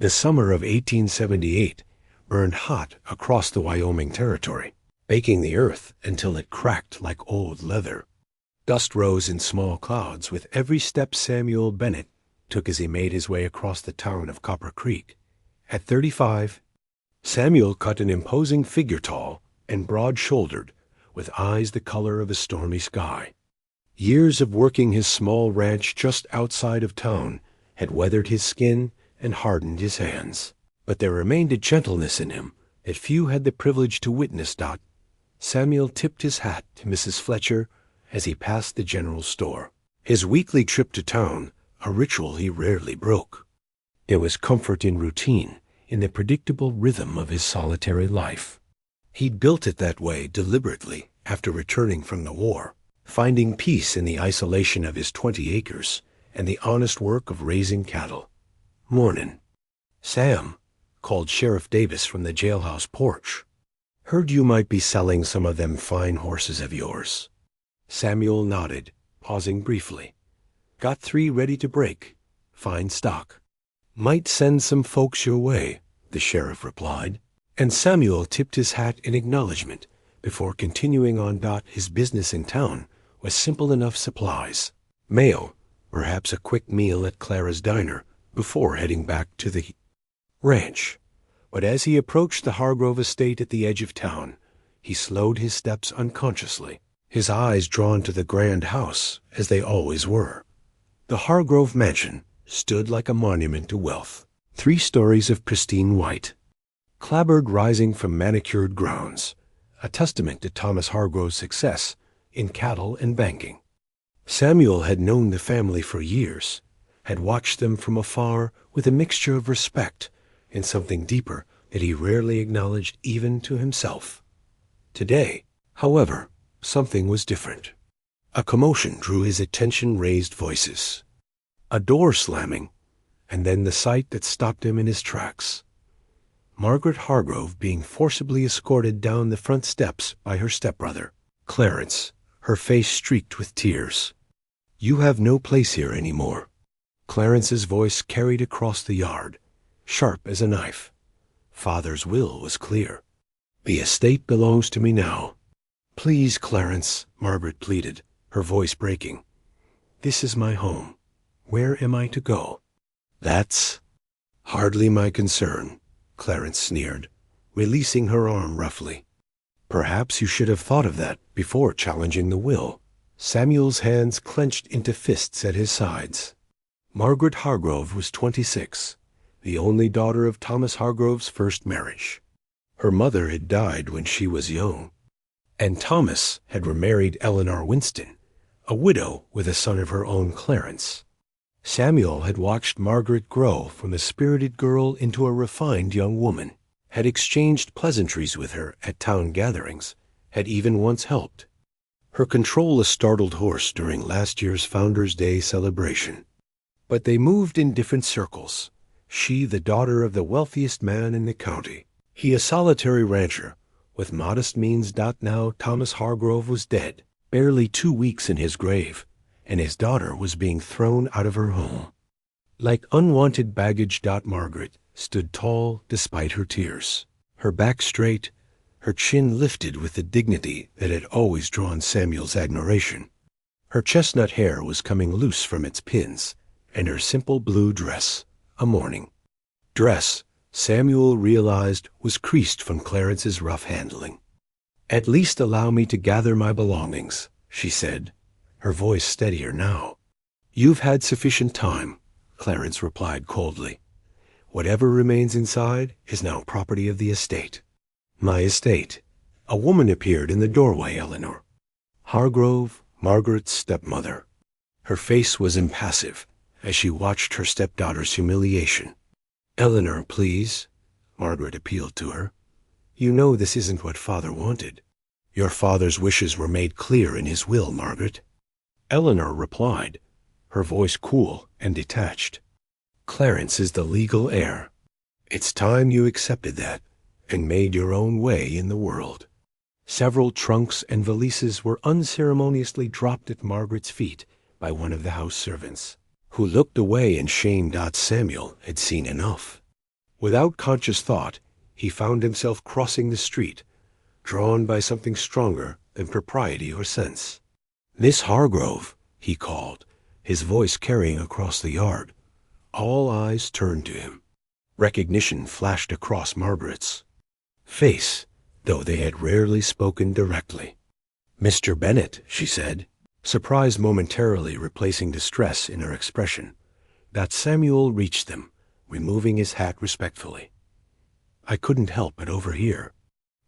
The summer of 1878 burned hot across the Wyoming Territory, baking the earth until it cracked like old leather. Dust rose in small clouds with every step Samuel Bennett took as he made his way across the town of Copper Creek. At 35, Samuel cut an imposing figure, tall and broad-shouldered, with eyes the color of a stormy sky. Years of working his small ranch just outside of town had weathered his skin and hardened his hands, but there remained a gentleness in him that few had the privilege to witness. Samuel tipped his hat to Mrs. Fletcher as he passed the general store. His weekly trip to town, a ritual he rarely broke. There was comfort in routine, in the predictable rhythm of his solitary life. He'd built it that way deliberately after returning from the war, finding peace in the isolation of his 20 acres and the honest work of raising cattle. "Mornin', Sam," called Sheriff Davis from the jailhouse porch. "Heard you might be selling some of them fine horses of yours." Samuel nodded, pausing briefly. "Got 3 ready to break. Fine stock." "Might send some folks your way," the sheriff replied, and Samuel tipped his hat in acknowledgement before continuing on. His business in town was simple enough: supplies, mail, perhaps a quick meal at Clara's diner before heading back to the ranch. But as he approached the Hargrove estate at the edge of town, he slowed his steps unconsciously, his eyes drawn to the grand house, as they always were. The Hargrove mansion stood like a monument to wealth, 3 stories of pristine white, clapboard rising from manicured grounds, a testament to Thomas Hargrove's success in cattle and banking. Samuel had known the family for years, had watched them from afar with a mixture of respect and something deeper that he rarely acknowledged even to himself. Today, however, something was different. A commotion drew his attention: raised voices, a door slamming, and then the sight that stopped him in his tracks. Margaret Hargrove being forcibly escorted down the front steps by her stepbrother, Clarence, her face streaked with tears. "You have no place here anymore." Clarence's voice carried across the yard, sharp as a knife. "Father's will was clear. The estate belongs to me now." "Please, Clarence," Margaret pleaded, her voice breaking. "This is my home. Where am I to go?" "That's hardly my concern," Clarence sneered, releasing her arm roughly. "Perhaps you should have thought of that before challenging the will." Samuel's hands clenched into fists at his sides. Margaret Hargrove was 26, the only daughter of Thomas Hargrove's first marriage. Her mother had died when she was young, and Thomas had remarried Eleanor Winston, a widow with a son of her own, Clarence. Samuel had watched Margaret grow from a spirited girl into a refined young woman, had exchanged pleasantries with her at town gatherings, had even once helped her control a startled horse during last year's Founder's Day celebration. But they moved in different circles, she the daughter of the wealthiest man in the county, he a solitary rancher with modest means. Now Thomas Hargrove was dead, barely 2 weeks in his grave, and his daughter was being thrown out of her home. Like unwanted baggage. Margaret stood tall despite her tears, her back straight, her chin lifted with the dignity that had always drawn Samuel's admiration. Her chestnut hair was coming loose from its pins, and her simple blue dress, a mourning dress, Samuel realized was creased from Clarence's rough handling. "At least allow me to gather my belongings," she said, her voice steadier now. "You've had sufficient time," Clarence replied coldly. "Whatever remains inside is now property of the estate." "My estate." A woman appeared in the doorway. Eleanor Hargrove, Margaret's stepmother. Her face was impassive as she watched her stepdaughter's humiliation. "Eleanor, please," Margaret appealed to her. "You know this isn't what Father wanted." "Your father's wishes were made clear in his will, Margaret," Eleanor replied, her voice cool and detached. "Clarence is the legal heir. It's time you accepted that and made your own way in the world." Several trunks and valises were unceremoniously dropped at Margaret's feet by one of the house servants, who looked away in shame. Samuel had seen enough. Without conscious thought, he found himself crossing the street, drawn by something stronger than propriety or sense. "Miss Hargrove," he called, his voice carrying across the yard. All eyes turned to him. Recognition flashed across Margaret's face, though they had rarely spoken directly. "Mr. Bennet," she said, surprise momentarily replacing distress in her expression. That Samuel reached them, removing his hat respectfully. "I couldn't help but overhear."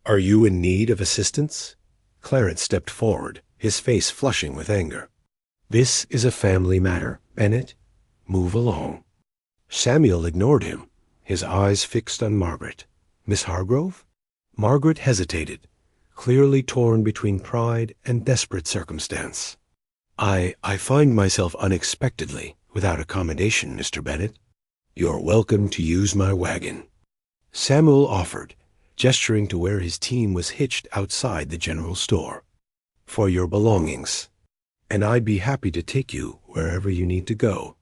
"Are you in need of assistance?" Clarence stepped forward, his face flushing with anger. "This is a family matter, Bennet. Move along." Samuel ignored him, his eyes fixed on Margaret. "Miss Hargrove?" Margaret hesitated, clearly torn between pride and desperate circumstance. I find myself unexpectedly without accommodation, Mr. Bennet. You're welcome to use my wagon." Samuel offered, gesturing to where his team was hitched outside the general store. "For your belongings. And I'd be happy to take you wherever you need to go."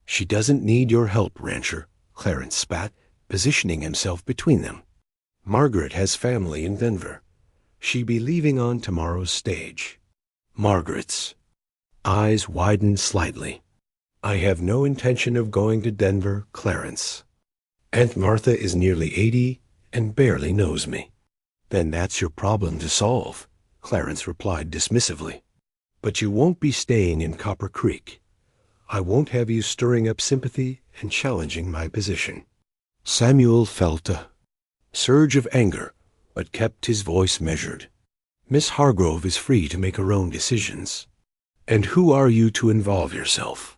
"She doesn't need your help, rancher," Clarence spat, positioning himself between them. "Margaret has family in Denver. She'll be leaving on tomorrow's stage." Margaret's eyes widened slightly. "I have no intention of going to Denver, Clarence. Aunt Martha is nearly 80 and barely knows me." "Then that's your problem to solve," Clarence replied dismissively. "But you won't be staying in Copper Creek. I won't have you stirring up sympathy and challenging my position." Samuel felt a surge of anger, but kept his voice measured. "Miss Hargrove is free to make her own decisions. And who are you to involve yourself?"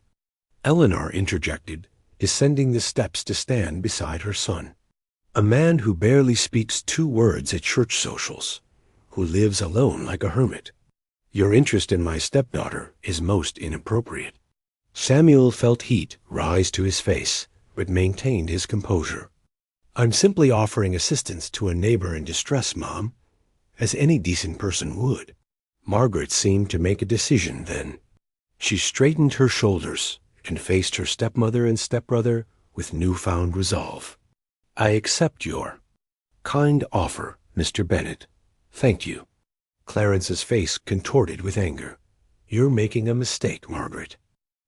Eleanor interjected, descending the steps to stand beside her son. "A man who barely speaks 2 words at church socials, who lives alone like a hermit. Your interest in my stepdaughter is most inappropriate." Samuel felt heat rise to his face, but maintained his composure. "I'm simply offering assistance to a neighbor in distress, Mom, as any decent person would." Margaret seemed to make a decision then. She straightened her shoulders and faced her stepmother and stepbrother with newfound resolve. "I accept your kind offer, Mr. Bennet. Thank you." Clarence's face contorted with anger. "You're making a mistake, Margaret.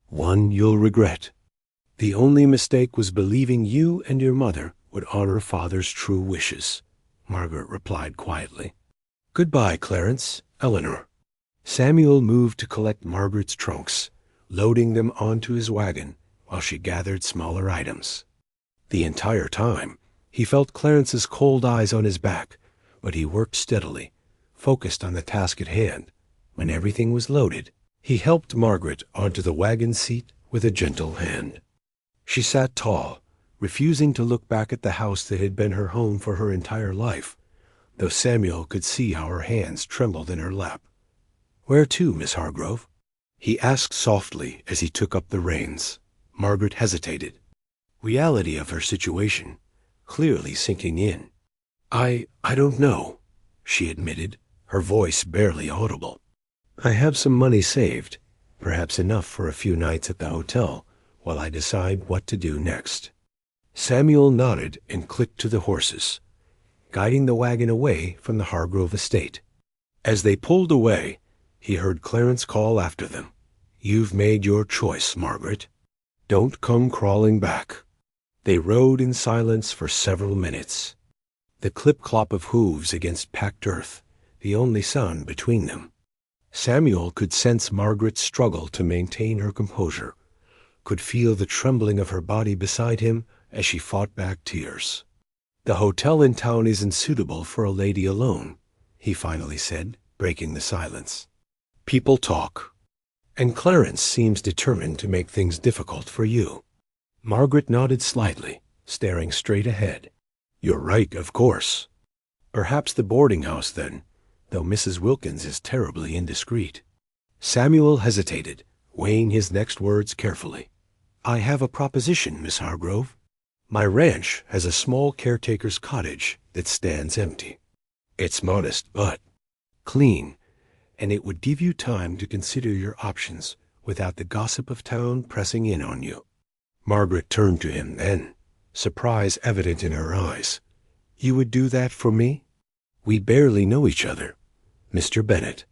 One you'll regret." "The only mistake was believing you and your mother would honor Father's true wishes," Margaret replied quietly. "Goodbye, Clarence, Eleanor." Samuel moved to collect Margaret's trunks, loading them onto his wagon while she gathered smaller items. The entire time, he felt Clarence's cold eyes on his back, but he worked steadily, focused on the task at hand. When everything was loaded, he helped Margaret onto the wagon seat with a gentle hand. She sat tall, refusing to look back at the house that had been her home for her entire life, though Samuel could see how her hands trembled in her lap. "Where to, Miss Hargrove?" he asked softly as he took up the reins. Margaret hesitated, reality of her situation clearly sinking in. I don't know," she admitted, her voice barely audible. "I have some money saved, perhaps enough for a few nights at the hotel while I decide what to do next." Samuel nodded and clicked to the horses, guiding the wagon away from the Hargrove estate. As they pulled away, he heard Clarence call after them, "You've made your choice, Margaret. Don't come crawling back." They rode in silence for several minutes, the clip-clop of hooves against packed earth the only sound between them. Samuel could sense Margaret's struggle to maintain her composure, could feel the trembling of her body beside him as she fought back tears. "The hotel in town isn't suitable for a lady alone," he finally said, breaking the silence. "People talk, and Clarence seems determined to make things difficult for you." Margaret nodded slightly, staring straight ahead. "You're right, of course. Perhaps the boarding house, then, though Mrs. Wilkins is terribly indiscreet." Samuel hesitated, weighing his next words carefully. "I have a proposition, Miss Hargrove. My ranch has a small caretaker's cottage that stands empty. It's modest, but clean, and it would give you time to consider your options without the gossip of town pressing in on you." Margaret turned to him then, surprise evident in her eyes. "You would do that for me? We barely know each other, Mr. Bennet."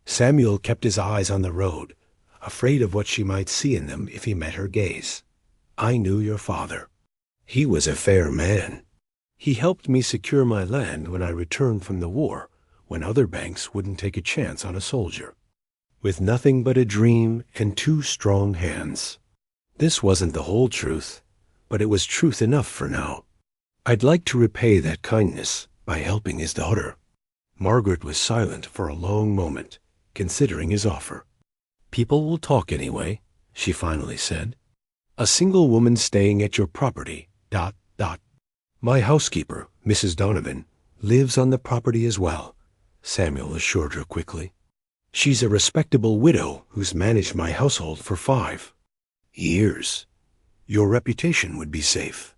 Samuel kept his eyes on the road, afraid of what she might see in them if he met her gaze. "I knew your father. He was a fair man. He helped me secure my land when I returned from the war, when other banks wouldn't take a chance on a soldier. With nothing but a dream and 2 strong hands." This wasn't the whole truth, but it was truth enough for now. "I'd like to repay that kindness by helping his daughter." Margaret was silent for a long moment, considering his offer. "People will talk anyway," she finally said. "A single woman staying at your property, ... My housekeeper, Mrs. Donovan, lives on the property as well," Samuel assured her quickly. "She's a respectable widow who's managed my household for 5 years. Your reputation would be safe."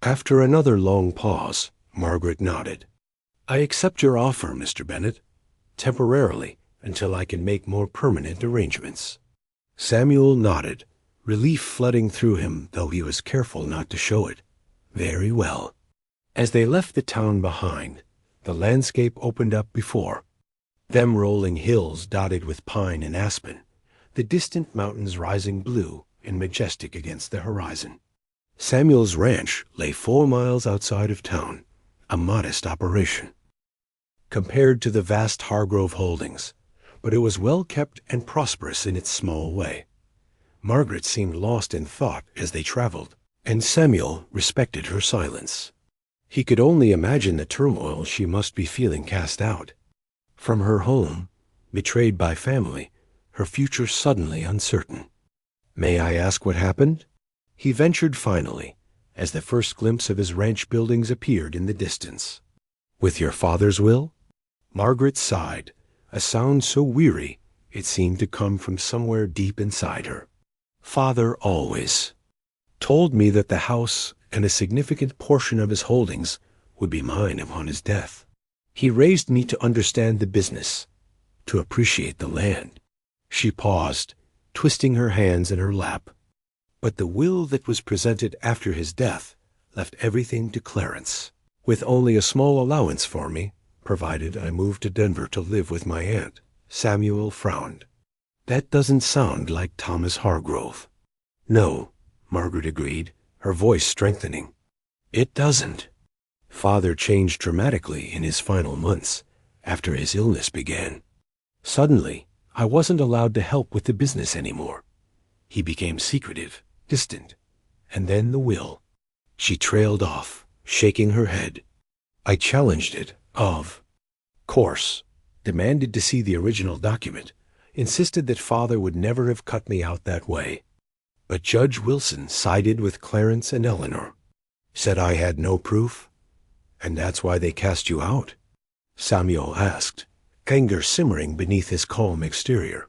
After another long pause, Margaret nodded. "I accept your offer, Mr. Bennet, temporarily, until I can make more permanent arrangements." Samuel nodded, relief flooding through him, though he was careful not to show it. "Very well." As they left the town behind, the landscape opened up before them, rolling hills dotted with pine and aspen, the distant mountains rising blue and majestic against the horizon. Samuel's ranch lay 4 miles outside of town, a modest operation compared to the vast Hargrove holdings, but it was well kept and prosperous in its small way. Margaret seemed lost in thought as they traveled, and Samuel respected her silence. He could only imagine the turmoil she must be feeling cast out from her home, betrayed by family, her future suddenly uncertain. "May I ask what happened?" he ventured finally, as the first glimpse of his ranch buildings appeared in the distance. "With your father's will?" Margaret sighed, a sound so weary it seemed to come from somewhere deep inside her. "Father always told me that the house and a significant portion of his holdings would be mine upon his death. He raised me to understand the business, to appreciate the land." She paused, twisting her hands in her lap. "But the will that was presented after his death left everything to Clarence, with only a small allowance for me, provided I moved to Denver to live with my aunt." Samuel frowned. "That doesn't sound like Thomas Hargrove." "No," Margaret agreed, her voice strengthening. "It doesn't. Father changed dramatically in his final months, after his illness began. Suddenly, I wasn't allowed to help with the business anymore. He became secretive, distant, and then the will." She trailed off, shaking her head. "I challenged it, of course, demanded to see the original document, insisted that Father would never have cut me out that way. But Judge Wilson sided with Clarence and Eleanor, said I had no proof, and that's why they cast you out?" Samuel asked, anger simmering beneath his calm exterior.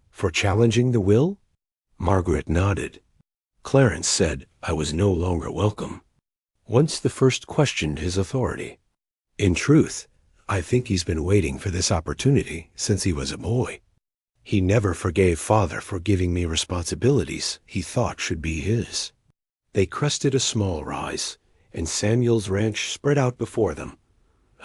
"For challenging the will?" Margaret nodded. "Clarence said I was no longer welcome. Once the first questioned his authority. In truth, I think he's been waiting for this opportunity since he was a boy. He never forgave Father for giving me responsibilities he thought should be his." They crested a small rise, and Samuel's ranch spread out before them,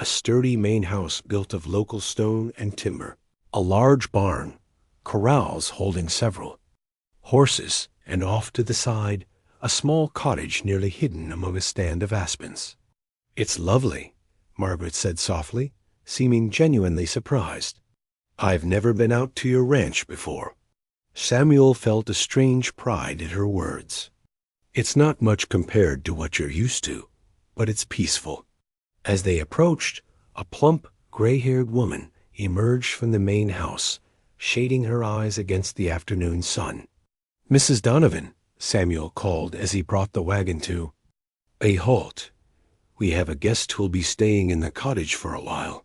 a sturdy main house built of local stone and timber, a large barn, corrals holding several horses, and off to the side, a small cottage nearly hidden among a stand of aspens. "It's lovely," Margaret said softly, seeming genuinely surprised. "I've never been out to your ranch before." Samuel felt a strange pride at her words. "It's not much compared to what you're used to, but it's peaceful." As they approached, a plump, gray-haired woman emerged from the main house, shading her eyes against the afternoon sun. "Mrs. Donovan," Samuel called as he brought the wagon to a halt. "We have a guest who'll be staying in the cottage for a while."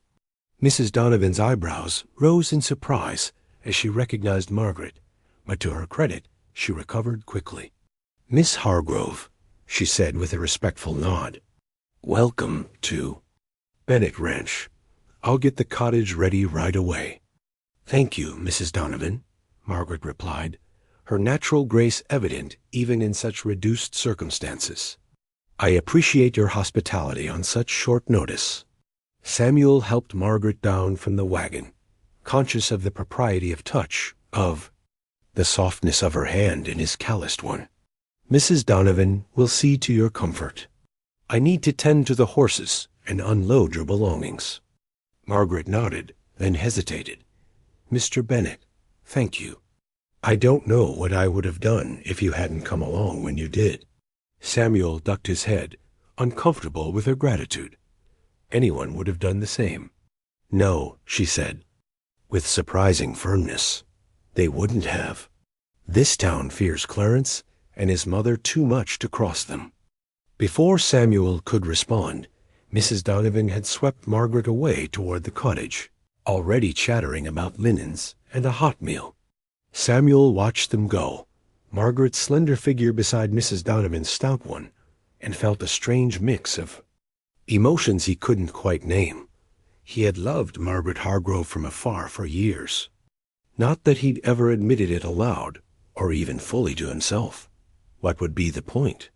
Mrs. Donovan's eyebrows rose in surprise as she recognized Margaret, but to her credit, she recovered quickly. "Miss Hargrove," she said with a respectful nod. "Welcome to Bennet Ranch. I'll get the cottage ready right away." "Thank you, Mrs. Donovan," Margaret replied, her natural grace evident even in such reduced circumstances. I appreciate your hospitality on such short notice. Samuel helped Margaret down from the wagon, conscious of the propriety of touch, of the softness of her hand in his calloused one. Mrs. Donovan will see to your comfort. I need to tend to the horses and unload your belongings. Margaret nodded, then hesitated. Mr. Bennet, thank you. I don't know what I would have done if you hadn't come along when you did. Samuel ducked his head, uncomfortable with her gratitude. Anyone would have done the same. No, she said, with surprising firmness. They wouldn't have. This town fears Clarence and his mother too much to cross them. Before Samuel could respond, Mrs. Donovan had swept Margaret away toward the cottage, already chattering about linens and a hot meal. Samuel watched them go, Margaret's slender figure beside Mrs. Donovan's stout one, and felt a strange mix of emotions he couldn't quite name. He had loved Margaret Hargrove from afar for years. Not that he'd ever admitted it aloud, or even fully to himself. What would be the point?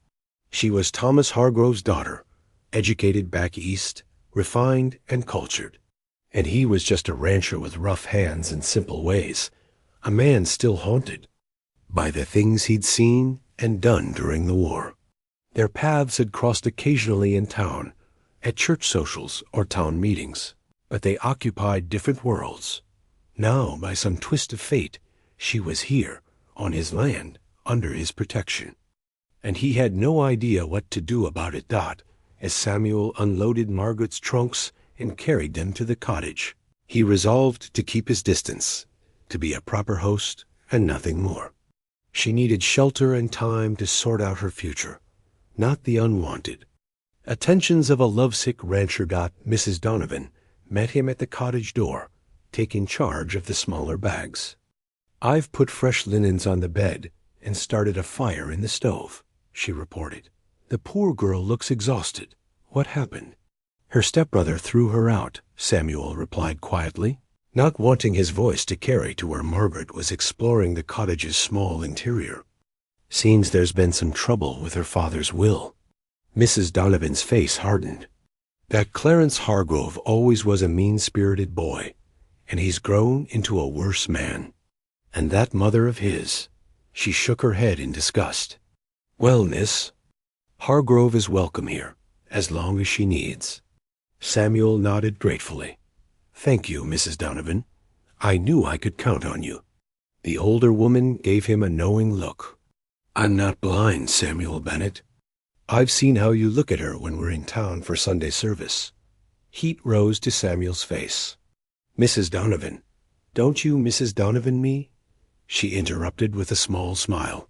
She was Thomas Hargrove's daughter, educated back east, refined and cultured. And he was just a rancher with rough hands and simple ways, a man still haunted by the things he'd seen and done during the war. Their paths had crossed occasionally in town, at church socials or town meetings, but they occupied different worlds. Now, by some twist of fate, she was here, on his land, under his protection. And he had no idea what to do about it. As Samuel unloaded Margaret's trunks and carried them to the cottage, he resolved to keep his distance, to be a proper host and nothing more. She needed shelter and time to sort out her future, not the unwanted attentions of a lovesick rancher. Mrs. Donovan met him at the cottage door, taking charge of the smaller bags. I've put fresh linens on the bed and started a fire in the stove, she reported. The poor girl looks exhausted. What happened? Her stepbrother threw her out, Samuel replied quietly, not wanting his voice to carry to where Margaret was exploring the cottage's small interior. Seems there's been some trouble with her father's will. Mrs. Donovan's face hardened. That Clarence Hargrove always was a mean-spirited boy, and he's grown into a worse man. And that mother of his. She shook her head in disgust. Well, miss, Hargrove is welcome here, as long as she needs. Samuel nodded gratefully. Thank you, Mrs. Donovan. I knew I could count on you. The older woman gave him a knowing look. I'm not blind, Samuel Bennet. I've seen how you look at her when we're in town for Sunday service. Heat rose to Samuel's face. Mrs. Donovan, don't you Mrs. Donovan me? She interrupted with a small smile.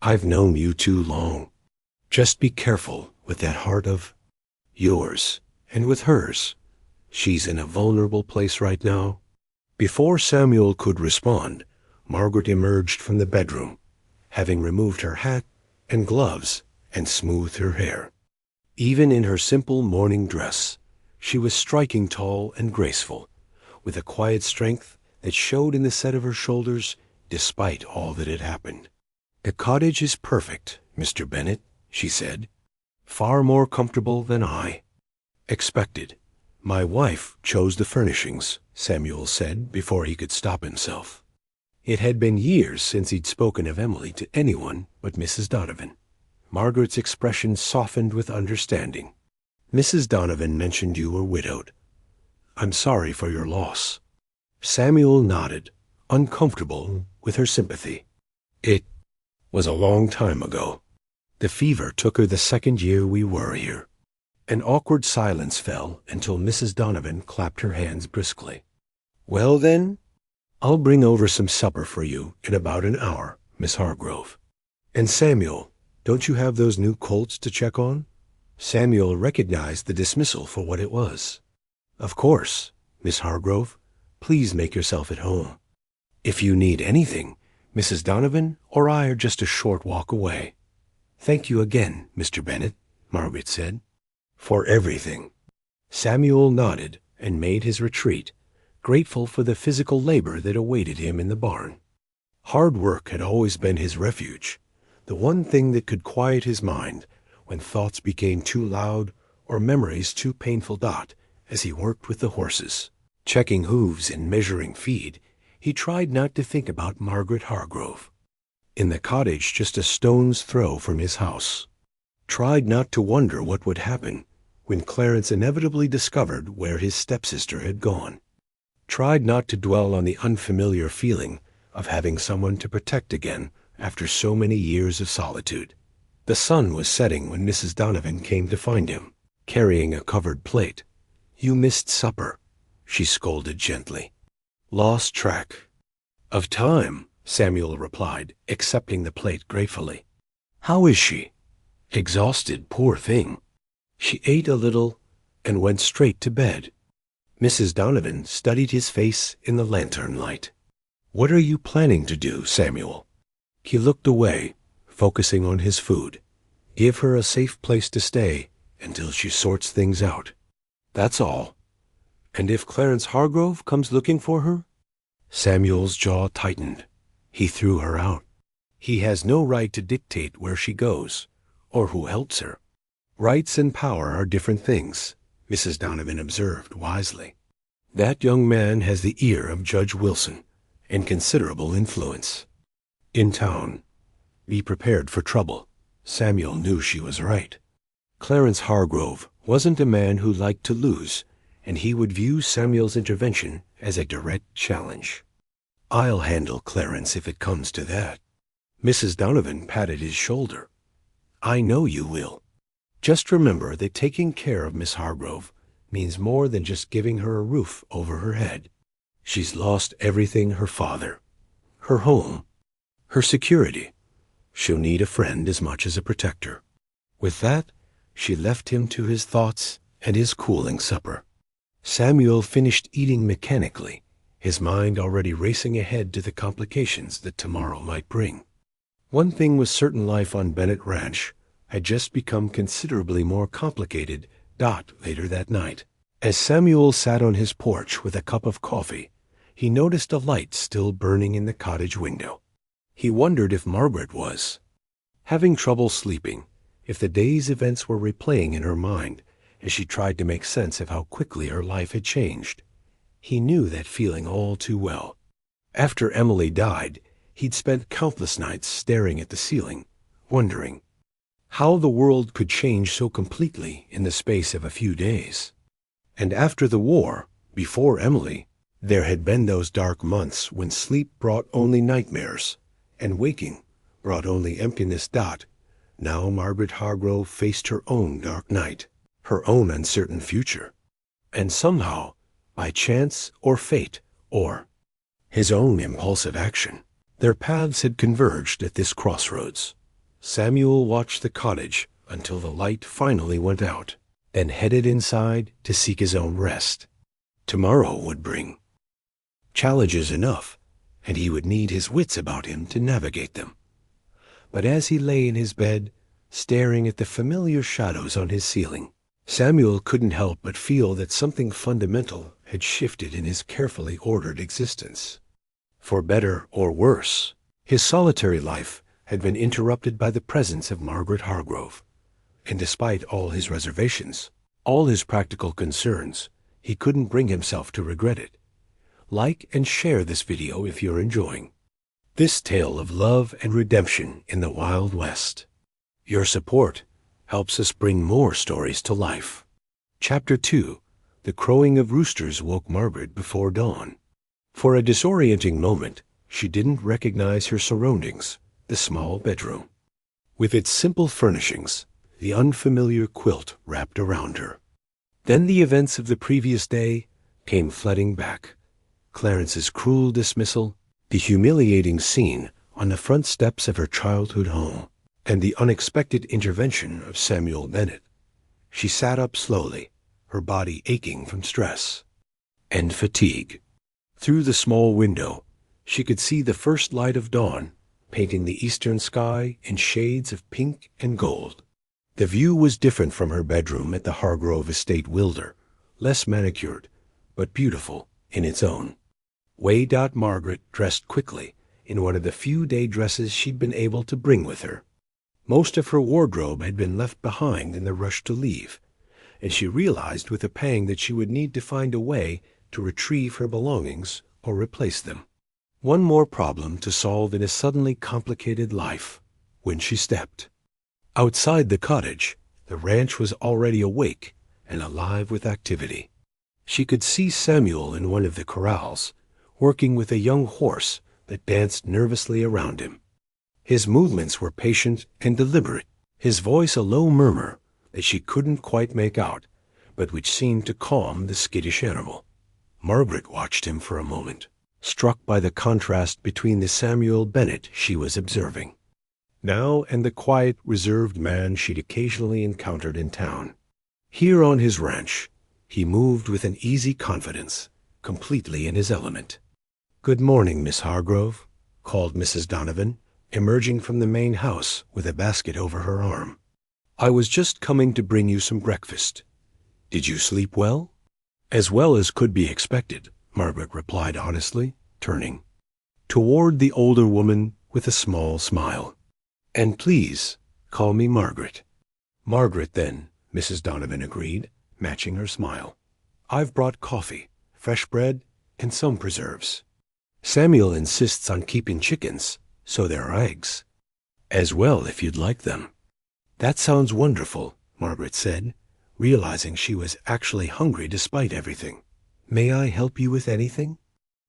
I've known you too long. Just be careful with that heart of yours, and with hers. She's in a vulnerable place right now. Before Samuel could respond, Margaret emerged from the bedroom, having removed her hat and gloves and smoothed her hair. Even in her simple morning dress, she was striking tall and graceful, with a quiet strength that showed in the set of her shoulders despite all that had happened. The cottage is perfect, Mr. Bennet, she said. Far more comfortable than I expected. My wife chose the furnishings, Samuel said before he could stop himself. It had been years since he'd spoken of Emily to anyone but Mrs. Donovan. Margaret's expression softened with understanding. Mrs. Donovan mentioned you were widowed. I'm sorry for your loss. Samuel nodded, uncomfortable with her sympathy. It was a long time ago. The fever took her the second year we were here. An awkward silence fell until Mrs. Donovan clapped her hands briskly. Well, then, I'll bring over some supper for you in about an hour, Miss Hargrove. And Samuel, don't you have those new colts to check on? Samuel recognized the dismissal for what it was. Of course, Miss Hargrove. Please make yourself at home. If you need anything, Mrs. Donovan or I are just a short walk away. Thank you again, Mr. Bennet, Margaret said, for everything. Samuel nodded and made his retreat, grateful for the physical labor that awaited him in the barn. Hard work had always been his refuge, the one thing that could quiet his mind when thoughts became too loud or memories too painful. As he worked with the horses, checking hooves and measuring feed, he tried not to think about Margaret Hargrove, in the cottage just a stone's throw from his house. Tried not to wonder what would happen when Clarence inevitably discovered where his stepsister had gone. Tried not to dwell on the unfamiliar feeling of having someone to protect again after so many years of solitude. The sun was setting when Mrs. Donovan came to find him, carrying a covered plate. "You missed supper," she scolded gently. "Lost track of time," Samuel replied, accepting the plate gratefully. "How is she?" "Exhausted, poor thing. She ate a little and went straight to bed." Mrs. Donovan studied his face in the lantern light. "What are you planning to do, Samuel?" He looked away, focusing on his food. "Give her a safe place to stay until she sorts things out. That's all." "And if Clarence Hargrove comes looking for her?" Samuel's jaw tightened. "He threw her out. He has no right to dictate where she goes, or who helps her." "Rights and power are different things," Mrs. Donovan observed wisely. "That young man has the ear of Judge Wilson and considerable influence in town. Be prepared for trouble." Samuel knew she was right. Clarence Hargrove wasn't a man who liked to lose, and he would view Samuel's intervention as a direct challenge. "I'll handle Clarence if it comes to that." Mrs. Donovan patted his shoulder. "I know you will. Just remember that taking care of Miss Hargrove means more than just giving her a roof over her head. She's lost everything: her father, her home, her security. She'll need a friend as much as a protector." With that, she left him to his thoughts and his cooling supper. Samuel finished eating mechanically, his mind already racing ahead to the complications that tomorrow might bring. One thing was certain: life on Bennett Ranch had just become considerably more complicated. Later that night, as Samuel sat on his porch with a cup of coffee, he noticed a light still burning in the cottage window. He wondered if Margaret was having trouble sleeping, if the day's events were replaying in her mind as she tried to make sense of how quickly her life had changed. He knew that feeling all too well. After Emily died, he'd spent countless nights staring at the ceiling, wondering how the world could change so completely in the space of a few days. And after the war, before Emily, there had been those dark months when sleep brought only nightmares, and waking brought only emptiness. Now Margaret Hargrove faced her own dark night, her own uncertain future. And somehow, by chance or fate, or his own impulsive action, their paths had converged at this crossroads. Samuel watched the cottage until the light finally went out, then headed inside to seek his own rest. Tomorrow would bring challenges enough, and he would need his wits about him to navigate them. But as he lay in his bed, staring at the familiar shadows on his ceiling, Samuel couldn't help but feel that something fundamental had shifted in his carefully ordered existence. For better or worse, his solitary life had been interrupted by the presence of Margaret Hargrove. And despite all his reservations, all his practical concerns, he couldn't bring himself to regret it. Like and share this video if you're enjoying this tale of love and redemption in the Wild West. Your support helps us bring more stories to life. Chapter 2. The crowing of roosters woke Margaret before dawn. For a disorienting moment, she didn't recognize her surroundings: the small bedroom, with its simple furnishings, the unfamiliar quilt wrapped around her. Then the events of the previous day came flooding back. Clarence's cruel dismissal, the humiliating scene on the front steps of her childhood home, and the unexpected intervention of Samuel Bennett. She sat up slowly, her body aching from stress and fatigue. Through the small window, she could see the first light of dawn, painting the eastern sky in shades of pink and gold. The view was different from her bedroom at the Hargrove estate Wilder, less manicured, but beautiful in its own way. Margaret dressed quickly in one of the few day dresses she'd been able to bring with her. Most of her wardrobe had been left behind in the rush to leave, and she realized with a pang that she would need to find a way to retrieve her belongings or replace them. One more problem to solve in a suddenly complicated life. When she stepped outside the cottage, the ranch was already awake and alive with activity. She could see Samuel in one of the corrals, working with a young horse that danced nervously around him. His movements were patient and deliberate, his voice a low murmur that she couldn't quite make out, but which seemed to calm the skittish animal. Margaret watched him for a moment, struck by the contrast between the Samuel Bennett she was observing now and the quiet, reserved man she'd occasionally encountered in town. Here on his ranch, he moved with an easy confidence, completely in his element. "Good morning, Miss Hargrove," called Mrs. Donovan, emerging from the main house with a basket over her arm. "I was just coming to bring you some breakfast. Did you sleep well?" "As well as could be expected," Margaret replied honestly, turning toward the older woman with a small smile. "And please, call me Margaret." "Margaret, then," Mrs. Donovan agreed, matching her smile. "I've brought coffee, fresh bread, and some preserves. Samuel insists on keeping chickens, so there are eggs as well if you'd like them." "That sounds wonderful," Margaret said, realizing she was actually hungry despite everything. "May I help you with anything?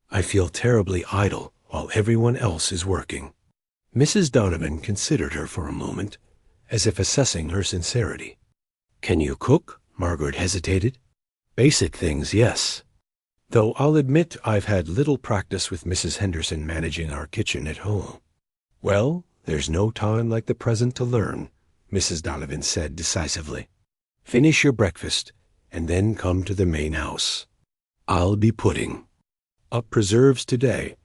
I feel terribly idle while everyone else is working." Mrs. Donovan considered her for a moment, as if assessing her sincerity. "Can you cook?" Margaret hesitated. "Basic things, yes. Though I'll admit I've had little practice with Mrs. Henderson managing our kitchen at home." "Well, there's no time like the present to learn," Mrs. Donovan said decisively. "Finish your breakfast, and then come to the main house. I'll be putting up preserves today,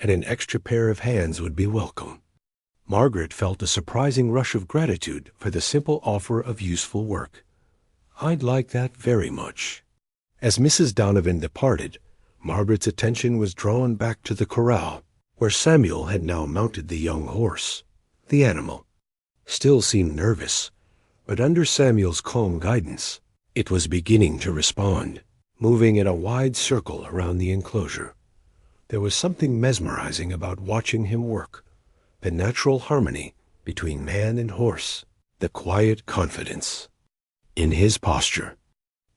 and an extra pair of hands would be welcome." Margaret felt a surprising rush of gratitude for the simple offer of useful work. "I'd like that very much." As Mrs. Donovan departed, Margaret's attention was drawn back to the corral, where Samuel had now mounted the young horse. The animal still seemed nervous, but under Samuel's calm guidance, it was beginning to respond, moving in a wide circle around the enclosure. There was something mesmerizing about watching him work, the natural harmony between man and horse, the quiet confidence in his posture.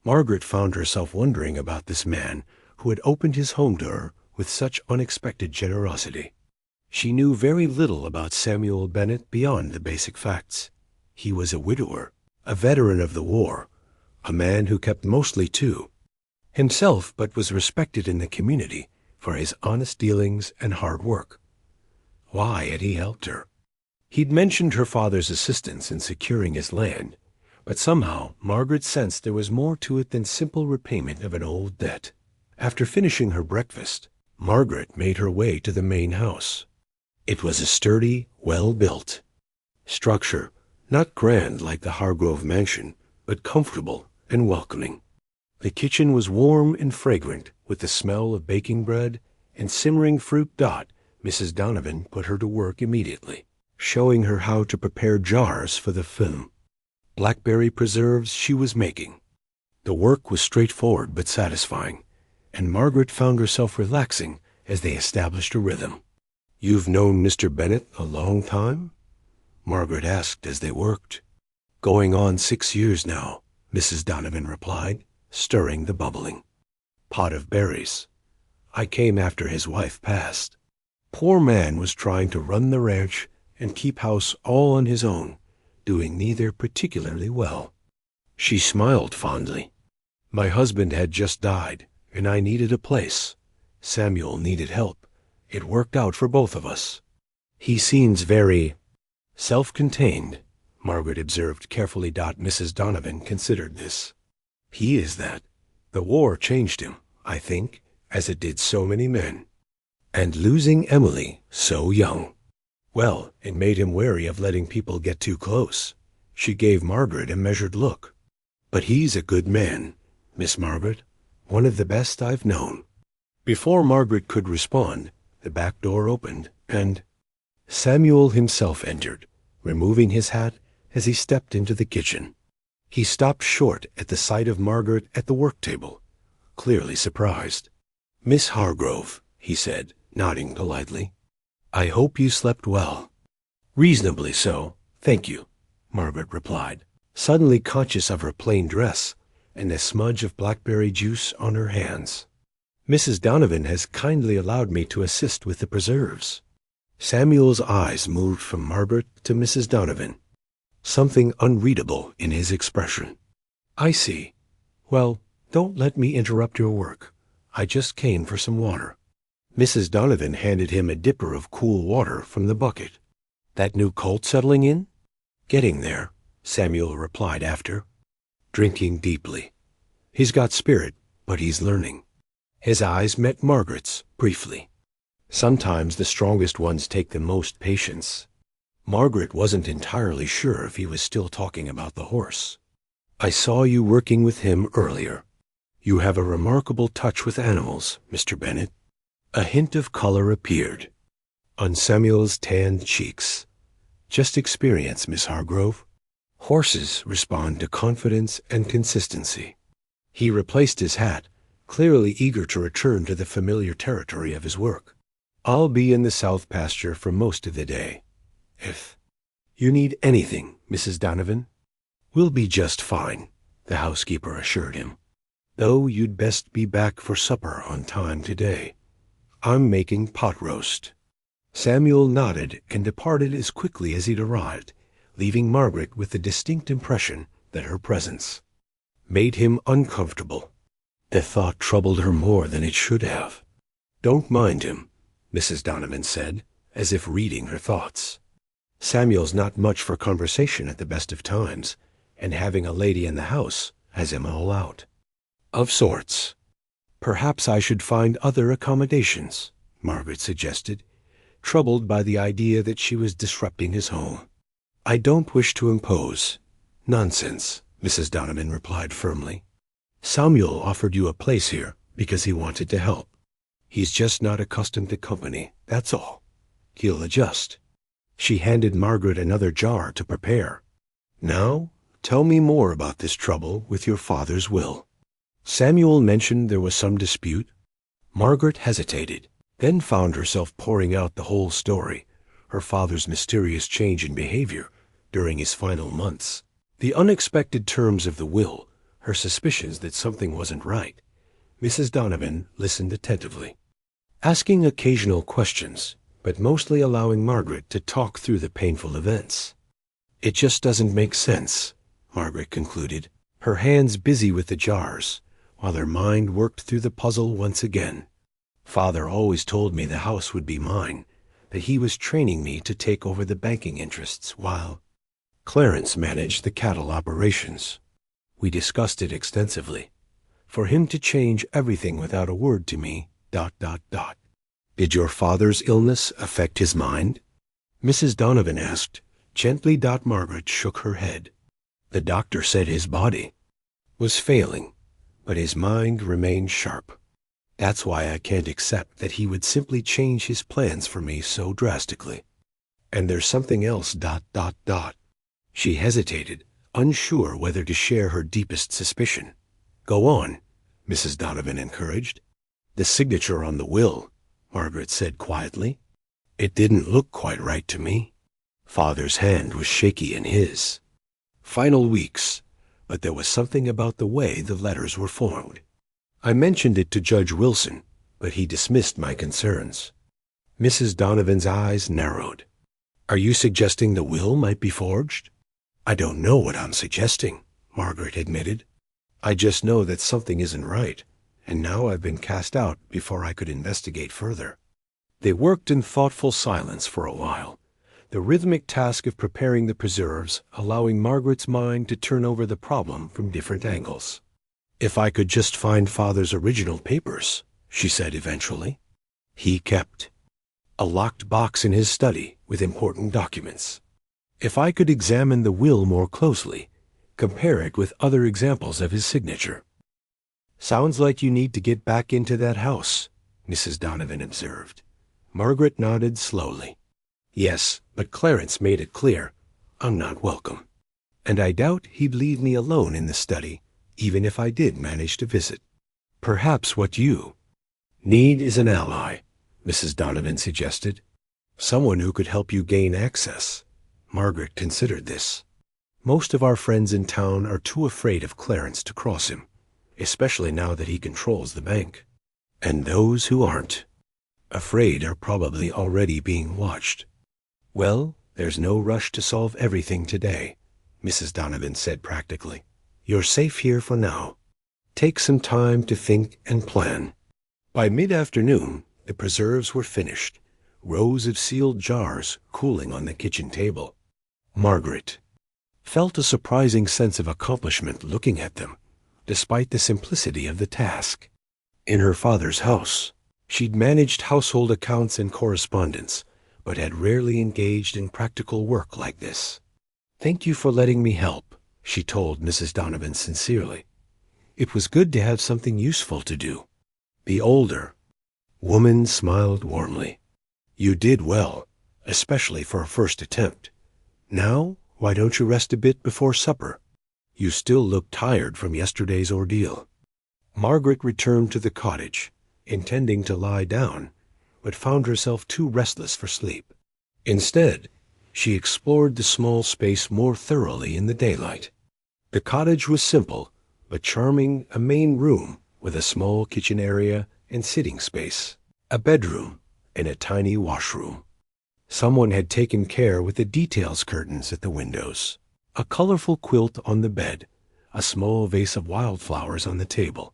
Margaret found herself wondering about this man who had opened his home to her with such unexpected generosity. She knew very little about Samuel Bennett beyond the basic facts. He was a widower, a veteran of the war, a man who kept mostly to himself but was respected in the community for his honest dealings and hard work. Why had he helped her? He'd mentioned her father's assistance in securing his land, but somehow Margaret sensed there was more to it than simple repayment of an old debt. After finishing her breakfast, Margaret made her way to the main house. It was a sturdy, well-built structure, not grand like the Hargrove mansion, but comfortable and welcoming. The kitchen was warm and fragrant with the smell of baking bread and simmering fruit. Mrs. Donovan put her to work immediately, showing her how to prepare jars for the film. Blackberry preserves she was making. The work was straightforward but satisfying, and Margaret found herself relaxing as they established a rhythm. "You've known Mr. Bennett a long time?" Margaret asked as they worked. "Going on 6 years now," Mrs. Donovan replied, stirring the bubbling pot of berries. "I came after his wife passed. Poor man was trying to run the ranch and keep house all on his own, doing neither particularly well." She smiled fondly. "My husband had just died, and I needed a place. Samuel needed help. It worked out for both of us." "He seems very self-contained," Margaret observed carefully. Mrs. Donovan considered this. "He is that. The war changed him, I think, as it did so many men. And losing Emily so young, well, it made him wary of letting people get too close." She gave Margaret a measured look. "But he's a good man, Miss Margaret, one of the best I've known." Before Margaret could respond, the back door opened, and Samuel himself entered, removing his hat as he stepped into the kitchen. He stopped short at the sight of Margaret at the work table, clearly surprised. "Miss Hargrove," he said, nodding politely. "I hope you slept well." "Reasonably so, thank you," Margaret replied, suddenly conscious of her plain dress and a smudge of blackberry juice on her hands. "Mrs. Donovan has kindly allowed me to assist with the preserves." Samuel's eyes moved from Margaret to Mrs. Donovan, something unreadable in his expression. "I see. Well, don't let me interrupt your work. I just came for some water." Mrs. Donovan handed him a dipper of cool water from the bucket. "That new colt settling in?" "Getting there," Samuel replied after, drinking deeply. "He's got spirit, but he's learning." His eyes met Margaret's briefly. Sometimes the strongest ones take the most patience. Margaret wasn't entirely sure if he was still talking about the horse. "I saw you working with him earlier. You have a remarkable touch with animals, Mr. Bennet." A hint of color appeared on Samuel's tanned cheeks. "Just experience, Miss Hargrove. Horses respond to confidence and consistency." He replaced his hat, clearly eager to return to the familiar territory of his work. "I'll be in the south pasture for most of the day. If you need anything, Mrs. Donovan." "We'll be just fine," the housekeeper assured him. "Though you'd best be back for supper on time today. I'm making pot roast." Samuel nodded and departed as quickly as he'd arrived, leaving Margaret with the distinct impression that her presence made him uncomfortable. The thought troubled her more than it should have. "Don't mind him," Mrs. Donovan said, as if reading her thoughts. "Samuel's not much for conversation at the best of times, and having a lady in the house has him all out." "Of sorts. Perhaps I should find other accommodations," Margaret suggested, troubled by the idea that she was disrupting his home. "I don't wish to impose." "Nonsense," Mrs. Donovan replied firmly. "Samuel offered you a place here because he wanted to help. He's just not accustomed to company, that's all. He'll adjust." She handed Margaret another jar to prepare. "Now, tell me more about this trouble with your father's will." Samuel mentioned there was some dispute. Margaret hesitated, then found herself pouring out the whole story, her father's mysterious change in behavior during his final months, the unexpected terms of the will, her suspicions that something wasn't right. Mrs. Donovan listened attentively, asking occasional questions, but mostly allowing Margaret to talk through the painful events. "It just doesn't make sense," Margaret concluded, her hands busy with the jars, while her mind worked through the puzzle once again. "Father always told me the house would be mine, that he was training me to take over the banking interests while Clarence managed the cattle operations. We discussed it extensively. For him to change everything without a word to me, ... Did your father's illness affect his mind?" Mrs. Donovan asked, gently. Margaret shook her head. "The doctor said his body was failing, but his mind remained sharp. That's why I can't accept that he would simply change his plans for me so drastically. And there's something else. ... She hesitated, unsure whether to share her deepest suspicion. "Go on," Mrs. Donovan encouraged. "The signature on the will," Margaret said quietly. "It didn't look quite right to me." Father's hand was shaky in his final weeks, but there was something about the way the letters were formed. I mentioned it to Judge Wilson, but he dismissed my concerns. Mrs. Donovan's eyes narrowed. "Are you suggesting the will might be forged?" "I don't know what I'm suggesting," Margaret admitted. "I just know that something isn't right, and now I've been cast out before I could investigate further." They worked in thoughtful silence for a while, the rhythmic task of preparing the preserves allowing Margaret's mind to turn over the problem from different angles. "If I could just find Father's original papers," she said eventually. He kept a locked box in his study with important documents. "If I could examine the will more closely, compare it with other examples of his signature." "Sounds like you need to get back into that house," Mrs. Donovan observed. Margaret nodded slowly. "Yes, but Clarence made it clear I'm not welcome. And I doubt he'd leave me alone in the study, even if I did manage to visit. Perhaps what you need is an ally, Mrs. Donovan suggested. Someone who could help you gain access. Margaret considered this. Most of our friends in town are too afraid of Clarence to cross him, especially now that he controls the bank. And those who aren't afraid are probably already being watched. Well, there's no rush to solve everything today, Mrs. Donovan said practically. You're safe here for now. Take some time to think and plan. By mid-afternoon, the preserves were finished, rows of sealed jars cooling on the kitchen table. Margaret felt a surprising sense of accomplishment looking at them, despite the simplicity of the task. In her father's house, she'd managed household accounts and correspondence, but had rarely engaged in practical work like this. Thank you for letting me help, she told Mrs. Donovan sincerely. It was good to have something useful to do. The older woman smiled warmly. You did well, especially for a first attempt. Now, why don't you rest a bit before supper? You still look tired from yesterday's ordeal. Margaret returned to the cottage, intending to lie down, but found herself too restless for sleep. Instead, she explored the small space more thoroughly in the daylight. The cottage was simple, but charming, a main room with a small kitchen area and sitting space, a bedroom, and a tiny washroom. Someone had taken care with the details curtains at the windows, a colorful quilt on the bed, a small vase of wildflowers on the table.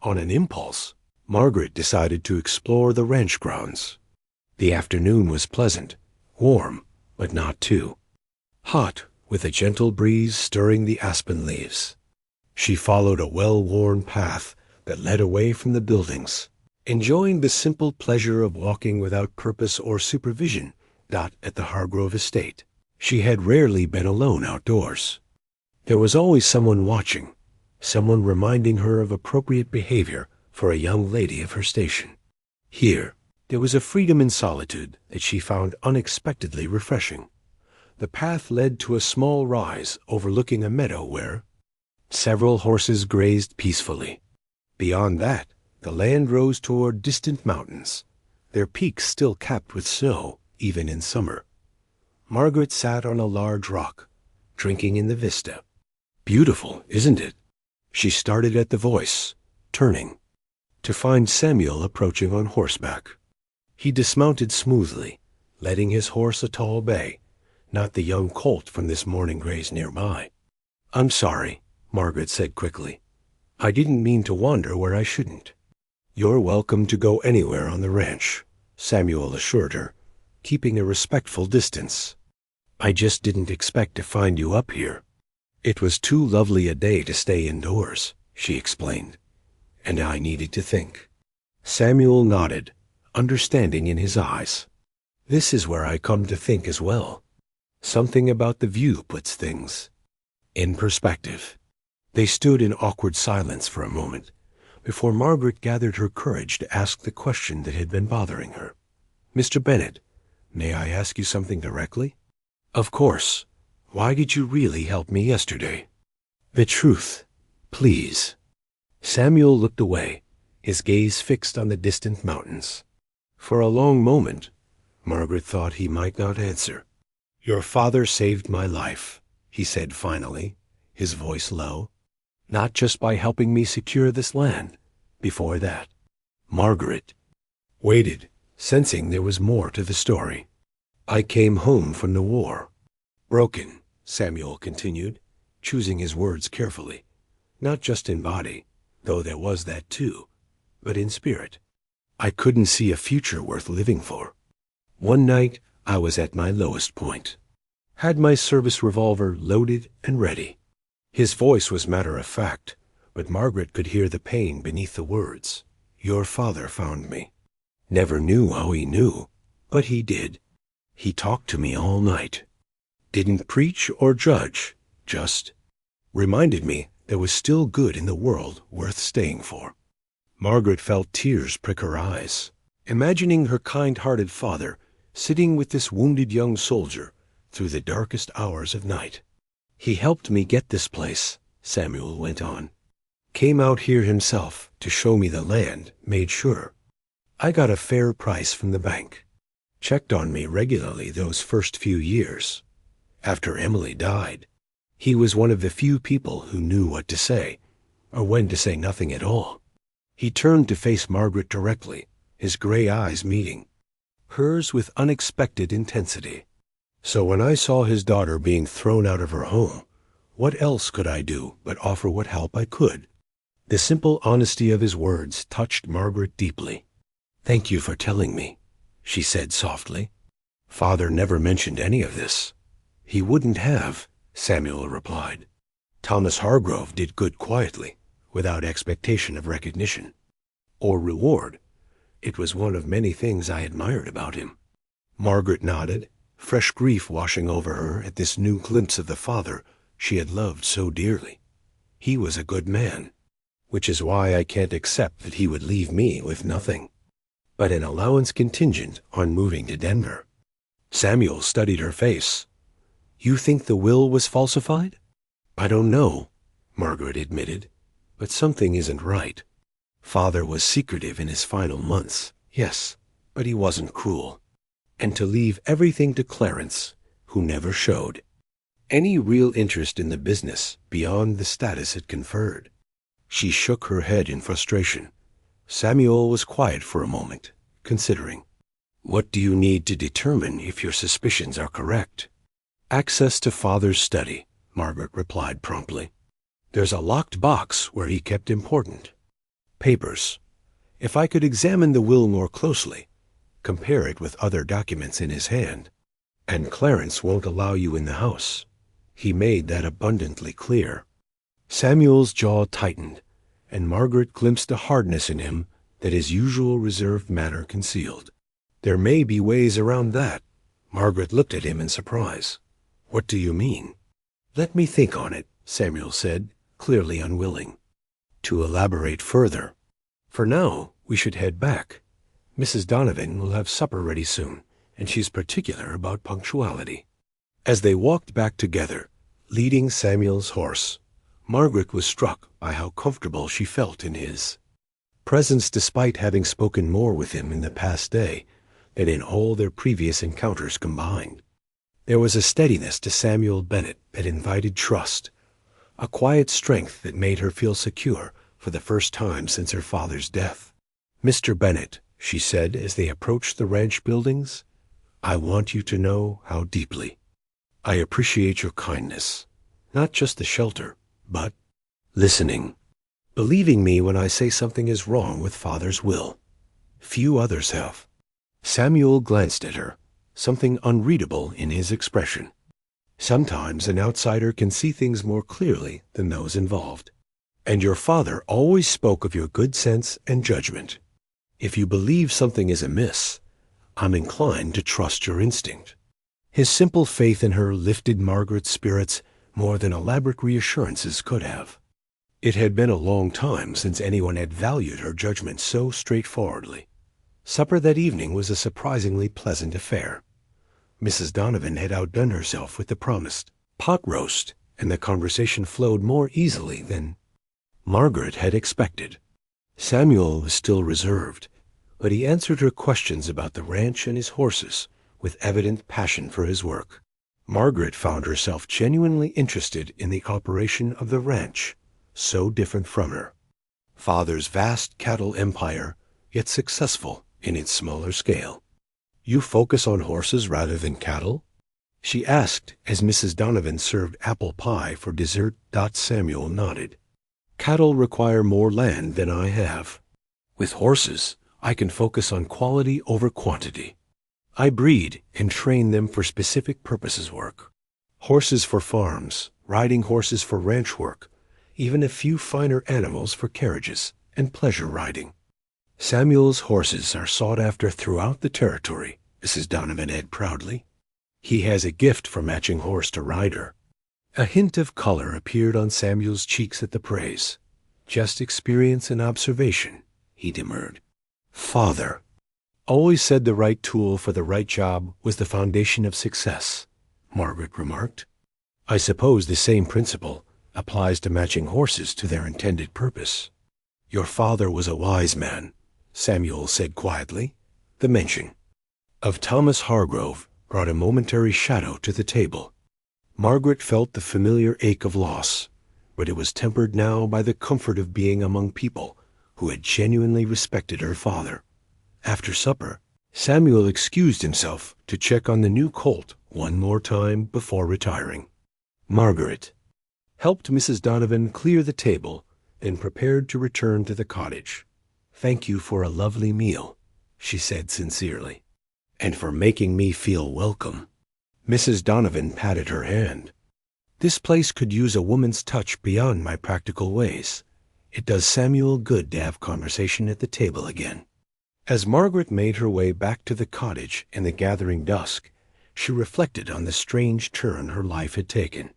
On an impulse, Margaret decided to explore the ranch grounds. The afternoon was pleasant, warm, but not too hot, with a gentle breeze stirring the aspen leaves. She followed a well-worn path that led away from the buildings, enjoying the simple pleasure of walking without purpose or supervision at the Hargrove estate. She had rarely been alone outdoors. There was always someone watching, someone reminding her of appropriate behavior for a young lady of her station. Here, there was a freedom in solitude that she found unexpectedly refreshing. The path led to a small rise overlooking a meadow where several horses grazed peacefully. Beyond that, the land rose toward distant mountains, their peaks still capped with snow, even in summer. Margaret sat on a large rock, drinking in the vista. Beautiful, isn't it? She started at the voice, turning, to find Samuel approaching on horseback. He dismounted smoothly, letting his horse a tall bay, not the young colt from this morning graze nearby. I'm sorry, Margaret said quickly. I didn't mean to wander where I shouldn't. You're welcome to go anywhere on the ranch, Samuel assured her, keeping a respectful distance. I just didn't expect to find you up here. It was too lovely a day to stay indoors, she explained, and I needed to think. Samuel nodded, understanding in his eyes. This is where I come to think as well. Something about the view puts things in perspective. They stood in awkward silence for a moment, before Margaret gathered her courage to ask the question that had been bothering her. Mr. Bennet, may I ask you something directly? Of course. Why did you really help me yesterday? The truth, please. Samuel looked away, his gaze fixed on the distant mountains. For a long moment, Margaret thought he might not answer. Your father saved my life, he said finally, his voice low. Not just by helping me secure this land. Before that, Margaret waited, sensing there was more to the story. I came home from the war. Broken, Samuel continued, choosing his words carefully. Not just in body, though there was that too, but in spirit. I couldn't see a future worth living for. One night, I was at my lowest point. Had my service revolver loaded and ready. His voice was matter-of-fact, but Margaret could hear the pain beneath the words. Your father found me. Never knew how he knew, but he did. He talked to me all night. Didn't preach or judge, just reminded me there was still good in the world worth staying for. Margaret felt tears prick her eyes, imagining her kind-hearted father sitting with this wounded young soldier, through the darkest hours of night. He helped me get this place, Samuel went on. Came out here himself to show me the land, made sure I got a fair price from the bank. Checked on me regularly those first few years. After Emily died, he was one of the few people who knew what to say, or when to say nothing at all. He turned to face Margaret directly, his gray eyes meeting hers with unexpected intensity. So when I saw his daughter being thrown out of her home, what else could I do but offer what help I could? The simple honesty of his words touched Margaret deeply. "Thank you for telling me," she said softly. "Father never mentioned any of this." "He wouldn't have," Samuel replied. "Thomas Hargrove did good quietly, without expectation of recognition or reward. It was one of many things I admired about him." Margaret nodded, fresh grief washing over her at this new glimpse of the father she had loved so dearly. "He was a good man, which is why I can't accept that he would leave me with nothing but an allowance contingent on moving to Denver." Samuel studied her face. "You think the will was falsified?" "I don't know," Margaret admitted, "but something isn't right. Father was secretive in his final months, yes, but he wasn't cruel. And to leave everything to Clarence, who never showed any real interest in the business beyond the status it conferred." She shook her head in frustration. Samuel was quiet for a moment, considering. "What do you need to determine if your suspicions are correct?" "Access to Father's study," Margaret replied promptly. "There's a locked box where he kept important papers. If I could examine the will more closely, compare it with other documents in his hand. And Clarence won't allow you in the house. He made that abundantly clear." Samuel's jaw tightened, and Margaret glimpsed a hardness in him that his usual reserved manner concealed. "There may be ways around that." Margaret looked at him in surprise. "What do you mean?" "Let me think on it," Samuel said, clearly unwilling to elaborate further. "For now, we should head back. Mrs. Donovan will have supper ready soon, and she's particular about punctuality." As they walked back together, leading Samuel's horse, Margaret was struck by how comfortable she felt in his presence, despite having spoken more with him in the past day than in all their previous encounters combined. There was a steadiness to Samuel Bennet that invited trust, a quiet strength that made her feel secure for the first time since her father's death. "Mr. Bennet," she said as they approached the ranch buildings, "I want you to know how deeply I appreciate your kindness, not just the shelter, but listening, believing me when I say something is wrong with Father's will. Few others have." Samuel glanced at her, something unreadable in his expression. Sometimes an outsider can see things more clearly than those involved. "And your father always spoke of your good sense and judgment. If you believe something is amiss, I'm inclined to trust your instinct." His simple faith in her lifted Margaret's spirits more than elaborate reassurances could have. It had been a long time since anyone had valued her judgment so straightforwardly. Supper that evening was a surprisingly pleasant affair. Mrs. Donovan had outdone herself with the promised pot roast, and the conversation flowed more easily than Margaret had expected. Samuel was still reserved, but he answered her questions about the ranch and his horses with evident passion for his work. Margaret found herself genuinely interested in the operation of the ranch, so different from her father's vast cattle empire, yet successful in its smaller scale. "You focus on horses rather than cattle?" she asked as Mrs. Donovan served apple pie for dessert. Samuel nodded. "Cattle require more land than I have. With horses, I can focus on quality over quantity. I breed and train them for specific purposes work. Horses for farms, riding horses for ranch work, even a few finer animals for carriages and pleasure riding." "Samuel's horses are sought after throughout the territory," Mrs. Donovan said proudly. "He has a gift for matching horse to rider." A hint of color appeared on Samuel's cheeks at the praise. "Just experience and observation," he demurred. "Father always said the right tool for the right job was the foundation of success," Margaret remarked. I suppose the same principle applies to matching horses to their intended purpose. Your father was a wise man, Samuel said quietly. The mention of Thomas Hargrove brought a momentary shadow to the table. Margaret felt the familiar ache of loss, but it was tempered now by the comfort of being among people who had genuinely respected her father. After supper, Samuel excused himself to check on the new colt one more time before retiring. Margaret helped Mrs. Donovan clear the table and prepared to return to the cottage. Thank you for a lovely meal, she said sincerely, and for making me feel welcome. Mrs. Donovan patted her hand. This place could use a woman's touch beyond my practical ways. It does Samuel good to have conversation at the table again. As Margaret made her way back to the cottage in the gathering dusk, she reflected on the strange turn her life had taken.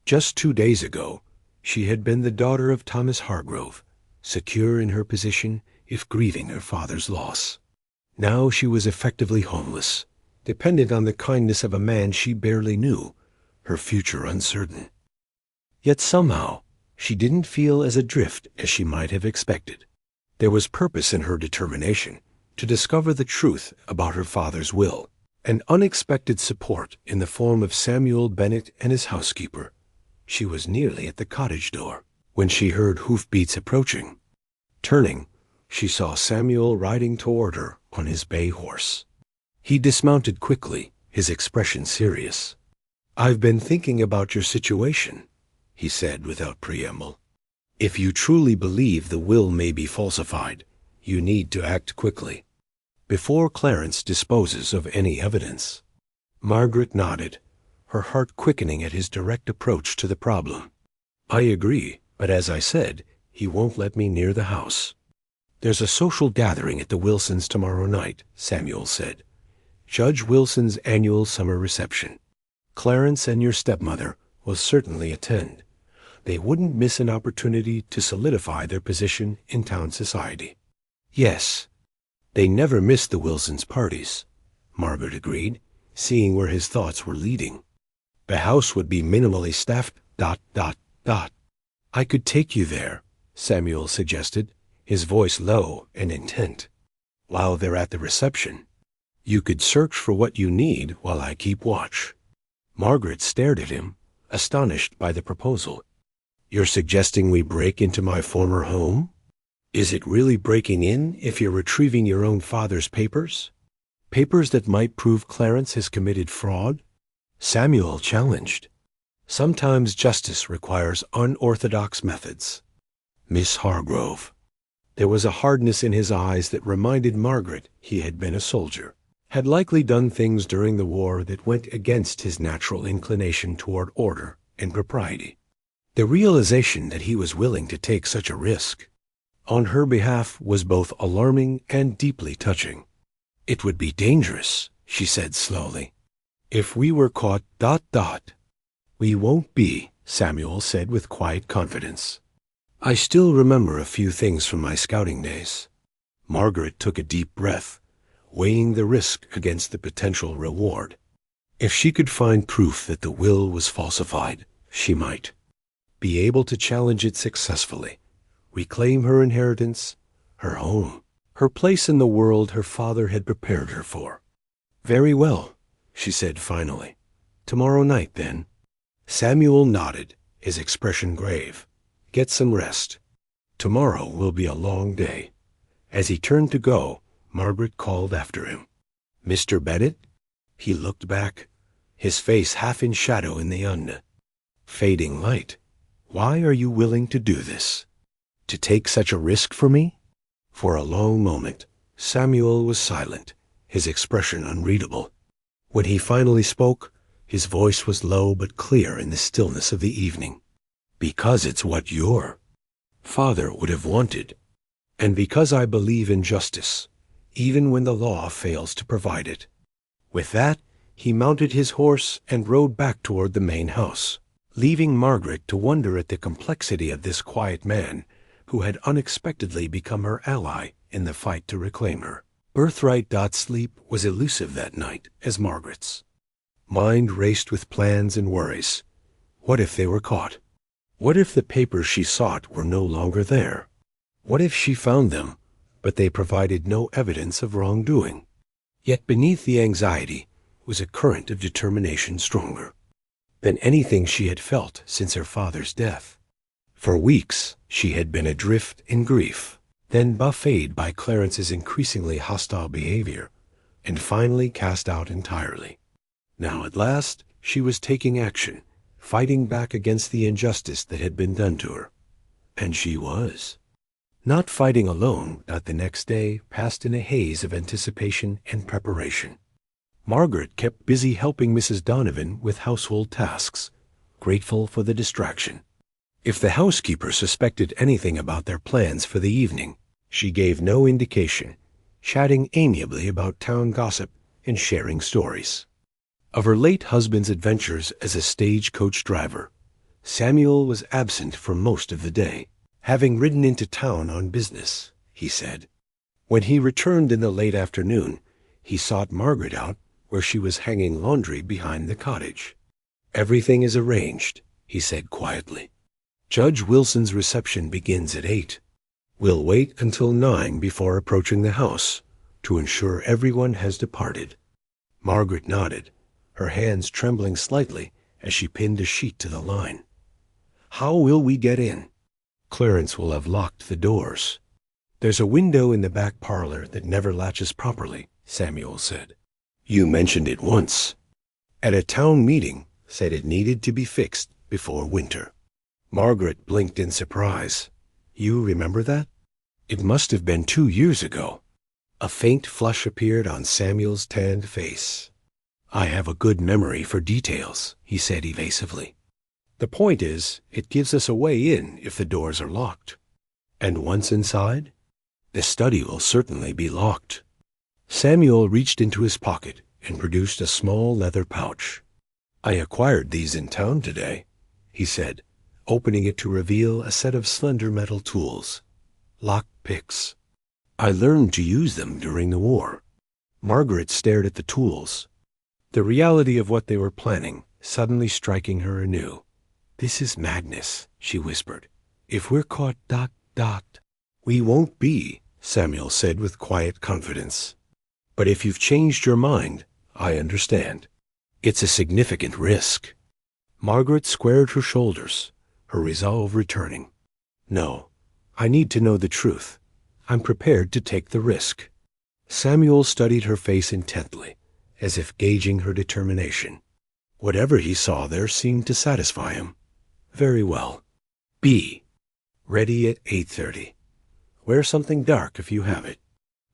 Just 2 days ago, she had been the daughter of Thomas Hargrove, secure in her position if grieving her father's loss. Now she was effectively homeless, dependent on the kindness of a man she barely knew, her future uncertain. Yet somehow, she didn't feel as adrift as she might have expected. There was purpose in her determination to discover the truth about her father's will, and unexpected support in the form of Samuel Bennett and his housekeeper. She was nearly at the cottage door when she heard hoofbeats approaching. Turning, she saw Samuel riding toward her on his bay horse. He dismounted quickly, his expression serious. I've been thinking about your situation, he said without preamble. If you truly believe the will may be falsified, you need to act quickly, before Clarence disposes of any evidence. Margaret nodded, her heart quickening at his direct approach to the problem. I agree, but as I said, he won't let me near the house. There's a social gathering at the Wilsons' tomorrow night, Samuel said. Judge Wilson's annual summer reception. Clarence and your stepmother will certainly attend. They wouldn't miss an opportunity to solidify their position in town society. Yes, they never missed the Wilsons' parties, Margaret agreed, seeing where his thoughts were leading. The house would be minimally staffed, ... I could take you there, Samuel suggested, his voice low and intent. While they're at the reception, you could search for what you need while I keep watch. Margaret stared at him, astonished by the proposal. You're suggesting we break into my former home? Is it really breaking in if you're retrieving your own father's papers? Papers that might prove Clarence has committed fraud? Samuel challenged. Sometimes justice requires unorthodox methods. Miss Hargrove. There was a hardness in his eyes that reminded Margaret he had been a soldier, had likely done things during the war that went against his natural inclination toward order and propriety. The realization that he was willing to take such a risk on her behalf was both alarming and deeply touching. It would be dangerous, she said slowly. If we were caught ... We won't be, Samuel said with quiet confidence. I still remember a few things from my scouting days. Margaret took a deep breath, weighing the risk against the potential reward. If she could find proof that the will was falsified, she might be able to challenge it successfully, reclaim her inheritance, her home, her place in the world her father had prepared her for. Very well, she said finally. Tomorrow night, then. Samuel nodded, his expression grave. Get some rest. Tomorrow will be a long day. As he turned to go, Margaret called after him. Mr. Bennett? He looked back, his face half in shadow in the fading light. Why are you willing to do this? To take such a risk for me? For a long moment, Samuel was silent, his expression unreadable. When he finally spoke, his voice was low but clear in the stillness of the evening. Because it's what your father would have wanted, and because I believe in justice, even when the law fails to provide it. With that, he mounted his horse and rode back toward the main house, leaving Margaret to wonder at the complexity of this quiet man who had unexpectedly become her ally in the fight to reclaim her. Birthright. Sleep was elusive that night as Margaret's. Mind raced with plans and worries. What if they were caught? What if the papers she sought were no longer there? What if she found them, but they provided no evidence of wrongdoing? Yet beneath the anxiety was a current of determination stronger than anything she had felt since her father's death. For weeks she had been adrift in grief, then buffeted by Clarence's increasingly hostile behavior, and finally cast out entirely. Now at last she was taking action, fighting back against the injustice that had been done to her. And she was. Not fighting alone, not the next day passed in a haze of anticipation and preparation. Margaret kept busy helping Mrs. Donovan with household tasks, grateful for the distraction. If the housekeeper suspected anything about their plans for the evening, she gave no indication, chatting amiably about town gossip and sharing stories. Of her late husband's adventures as a stagecoach driver, Samuel was absent for most of the day, having ridden into town on business, he said. When he returned in the late afternoon, he sought Margaret out where she was hanging laundry behind the cottage. "Everything is arranged," he said quietly. "Judge Wilson's reception begins at 8. We'll wait until 9 before approaching the house to ensure everyone has departed." Margaret nodded, her hands trembling slightly as she pinned a sheet to the line. "How will we get in?" "Clarence will have locked the doors. There's a window in the back parlor that never latches properly," Samuel said. "You mentioned it once. At a town meeting, said it needed to be fixed before winter." Margaret blinked in surprise. "You remember that?" "It must have been 2 years ago." A faint flush appeared on Samuel's tanned face. "I have a good memory for details," he said evasively. "The point is, it gives us a way in if the doors are locked." "And once inside?" "The study will certainly be locked." Samuel reached into his pocket and produced a small leather pouch. "I acquired these in town today," he said, opening it to reveal a set of slender metal tools. "Lock picks. I learned to use them during the war." Margaret stared at the tools, the reality of what they were planning suddenly striking her anew. "This is madness," she whispered. "If we're caught, We won't be," Samuel said with quiet confidence. "But if you've changed your mind, I understand. It's a significant risk." Margaret squared her shoulders, her resolve returning. "No, I need to know the truth. I'm prepared to take the risk." Samuel studied her face intently, as if gauging her determination. Whatever he saw there seemed to satisfy him. "Very well. B. Ready at 8:30. Wear something dark if you have it."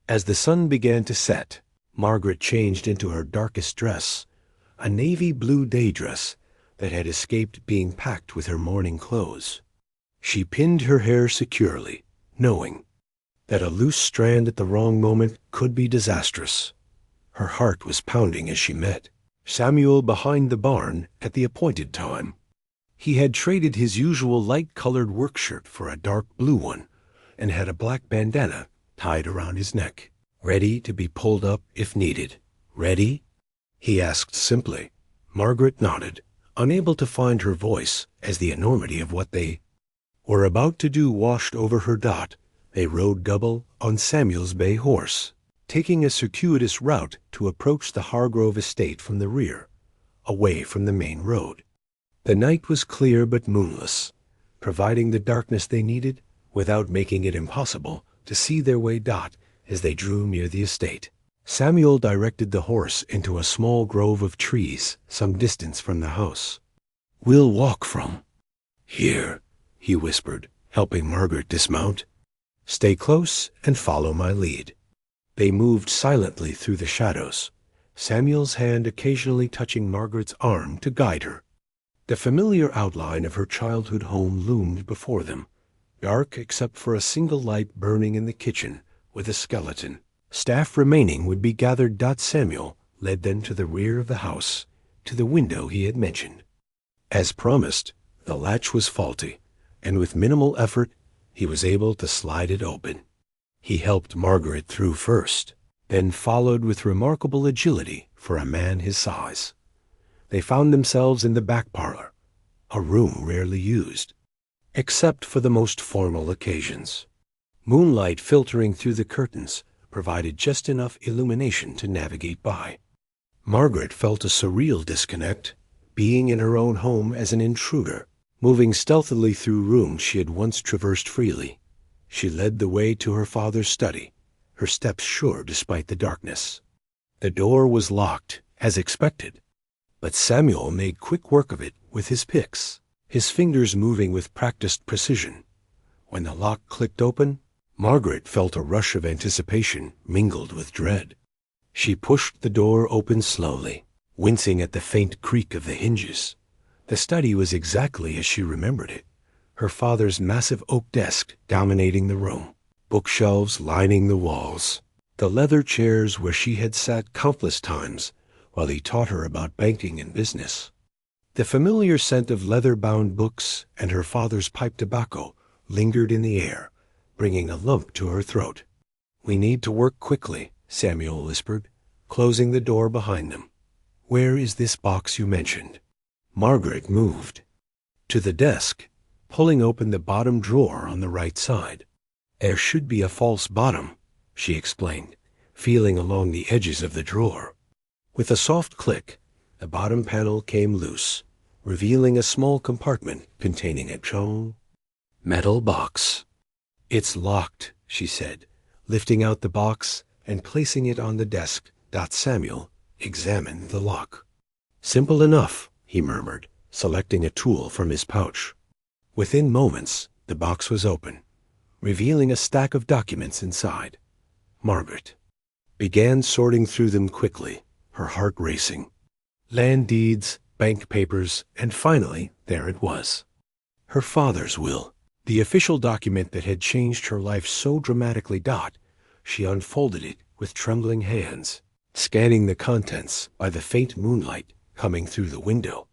As the sun began to set, Margaret changed into her darkest dress, a navy blue day dress that had escaped being packed with her morning clothes. She pinned her hair securely, knowing that a loose strand at the wrong moment could be disastrous. Her heart was pounding as she met Samuel behind the barn at the appointed time. He had traded his usual light-colored work shirt for a dark blue one and had a black bandana tied around his neck, ready to be pulled up if needed. "Ready?" he asked simply. Margaret nodded, unable to find her voice as the enormity of what they were about to do washed over her. They rode double on Samuel's bay horse, taking a circuitous route to approach the Hargrove estate from the rear, away from the main road. The night was clear but moonless, providing the darkness they needed without making it impossible to see their way. As they drew near the estate, Samuel directed the horse into a small grove of trees some distance from the house. "We'll walk from here," he whispered, helping Margaret dismount. "Stay close and follow my lead." They moved silently through the shadows, Samuel's hand occasionally touching Margaret's arm to guide her. The familiar outline of her childhood home loomed before them, dark except for a single light burning in the kitchen with a skeleton. Staff remaining would be gathered. Samuel led them to the rear of the house, to the window he had mentioned. As promised, the latch was faulty, and with minimal effort, he was able to slide it open. He helped Margaret through first, then followed with remarkable agility for a man his size. They found themselves in the back parlor, a room rarely used, except for the most formal occasions. Moonlight filtering through the curtains provided just enough illumination to navigate by. Margaret felt a surreal disconnect, being in her own home as an intruder, moving stealthily through rooms she had once traversed freely. She led the way to her father's study, her steps sure despite the darkness. The door was locked, as expected, but Samuel made quick work of it with his picks, his fingers moving with practiced precision. When the lock clicked open, Margaret felt a rush of anticipation mingled with dread. She pushed the door open slowly, wincing at the faint creak of the hinges. The study was exactly as she remembered it, her father's massive oak desk dominating the room, bookshelves lining the walls, the leather chairs where she had sat countless times while he taught her about banking and business. The familiar scent of leather-bound books and her father's pipe tobacco lingered in the air, bringing a lump to her throat. "We need to work quickly," Samuel whispered, closing the door behind them. "Where is this box you mentioned?" Margaret moved to the desk, pulling open the bottom drawer on the right side. "There should be a false bottom," she explained, feeling along the edges of the drawer. With a soft click, the bottom panel came loose, revealing a small compartment containing a tall metal box. "It's locked," she said, lifting out the box and placing it on the desk. Samuel examined the lock. "Simple enough," he murmured, selecting a tool from his pouch. Within moments, the box was open, revealing a stack of documents inside. Margaret began sorting through them quickly, her heart racing. Land deeds, bank papers, and finally, there it was. Her father's will, the official document that had changed her life so dramatically. She unfolded it with trembling hands, scanning the contents by the faint moonlight coming through the window.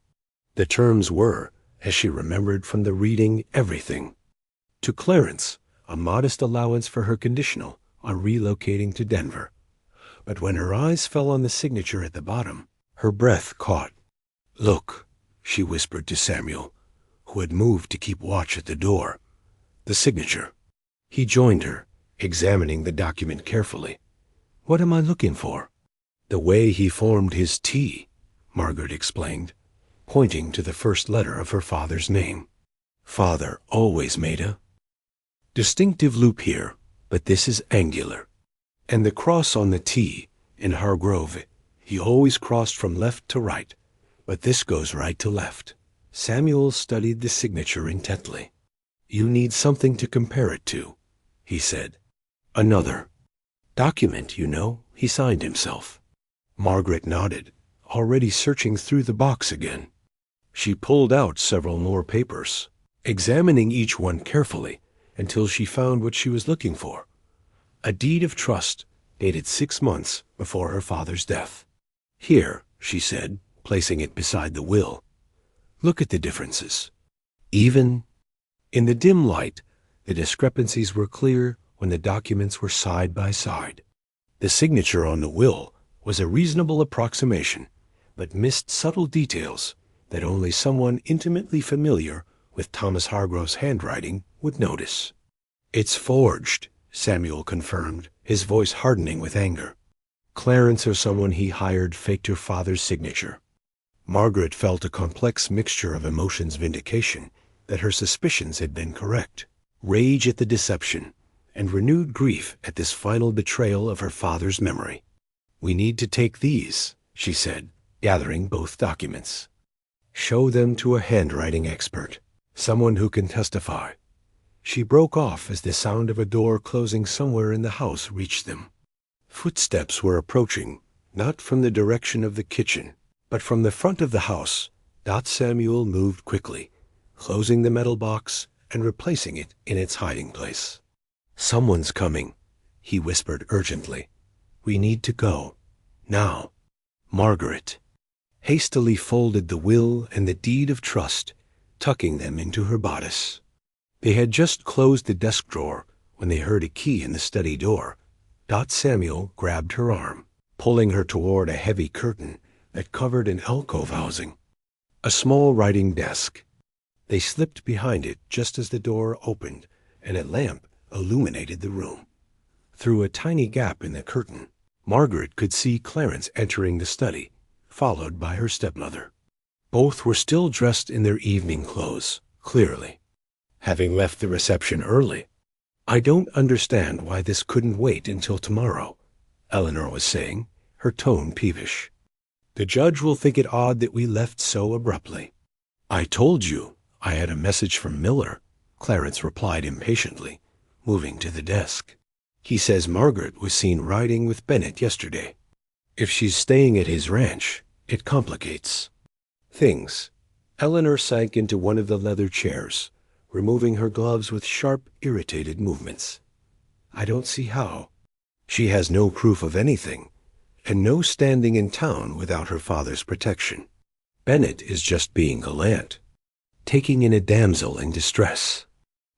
The terms were, as she remembered from the reading, everything. To Clarence, a modest allowance for her conditional on relocating to Denver. But when her eyes fell on the signature at the bottom, her breath caught. "Look," she whispered to Samuel, who had moved to keep watch at the door. "The signature." He joined her, examining the document carefully. "What am I looking for?" "The way he formed his T," Margaret explained, pointing to the first letter of her father's name. "Father always made a distinctive loop here, but this is angular. And the cross on the T, in Hargrove, he always crossed from left to right, but this goes right to left." Samuel studied the signature intently. "You need something to compare it to," he said. "Another document, you know," he signed himself. Margaret nodded, already searching through the box again. She pulled out several more papers, examining each one carefully until she found what she was looking for. A deed of trust dated 6 months before her father's death. "Here," she said, placing it beside the will. "Look at the differences. Even in the dim light, the discrepancies were clear when the documents were side by side. The signature on the will was a reasonable approximation, but missed subtle details that only someone intimately familiar with Thomas Hargrove's handwriting would notice." "It's forged," Samuel confirmed, his voice hardening with anger. "Clarence or someone he hired faked your father's signature." Margaret felt a complex mixture of emotions: vindication that her suspicions had been correct, rage at the deception, and renewed grief at this final betrayal of her father's memory. "We need to take these," she said, gathering both documents. "Show them to a handwriting expert, someone who can testify." She broke off as the sound of a door closing somewhere in the house reached them. Footsteps were approaching, not from the direction of the kitchen, but from the front of the house. Samuel moved quickly, closing the metal box and replacing it in its hiding place. "Someone's coming," he whispered urgently. "We need to go. Now." Margaret hastily folded the will and the deed of trust, tucking them into her bodice. They had just closed the desk drawer when they heard a key in the study door. Samuel grabbed her arm, pulling her toward a heavy curtain that covered an alcove housing, a small writing desk. They slipped behind it just as the door opened and a lamp illuminated the room. Through a tiny gap in the curtain, Margaret could see Clarence entering the study, followed by her stepmother. Both were still dressed in their evening clothes, clearly, having left the reception early. "I don't understand why this couldn't wait until tomorrow," Eleanor was saying, her tone peevish. "The judge will think it odd that we left so abruptly." "I told you I had a message from Miller," Clarence replied impatiently, moving to the desk. "He says Margaret was seen riding with Bennett yesterday. If she's staying at his ranch, it complicates things." Eleanor sank into one of the leather chairs, removing her gloves with sharp, irritated movements. "I don't see how. She has no proof of anything, and no standing in town without her father's protection. Bennett is just being gallant, taking in a damsel in distress."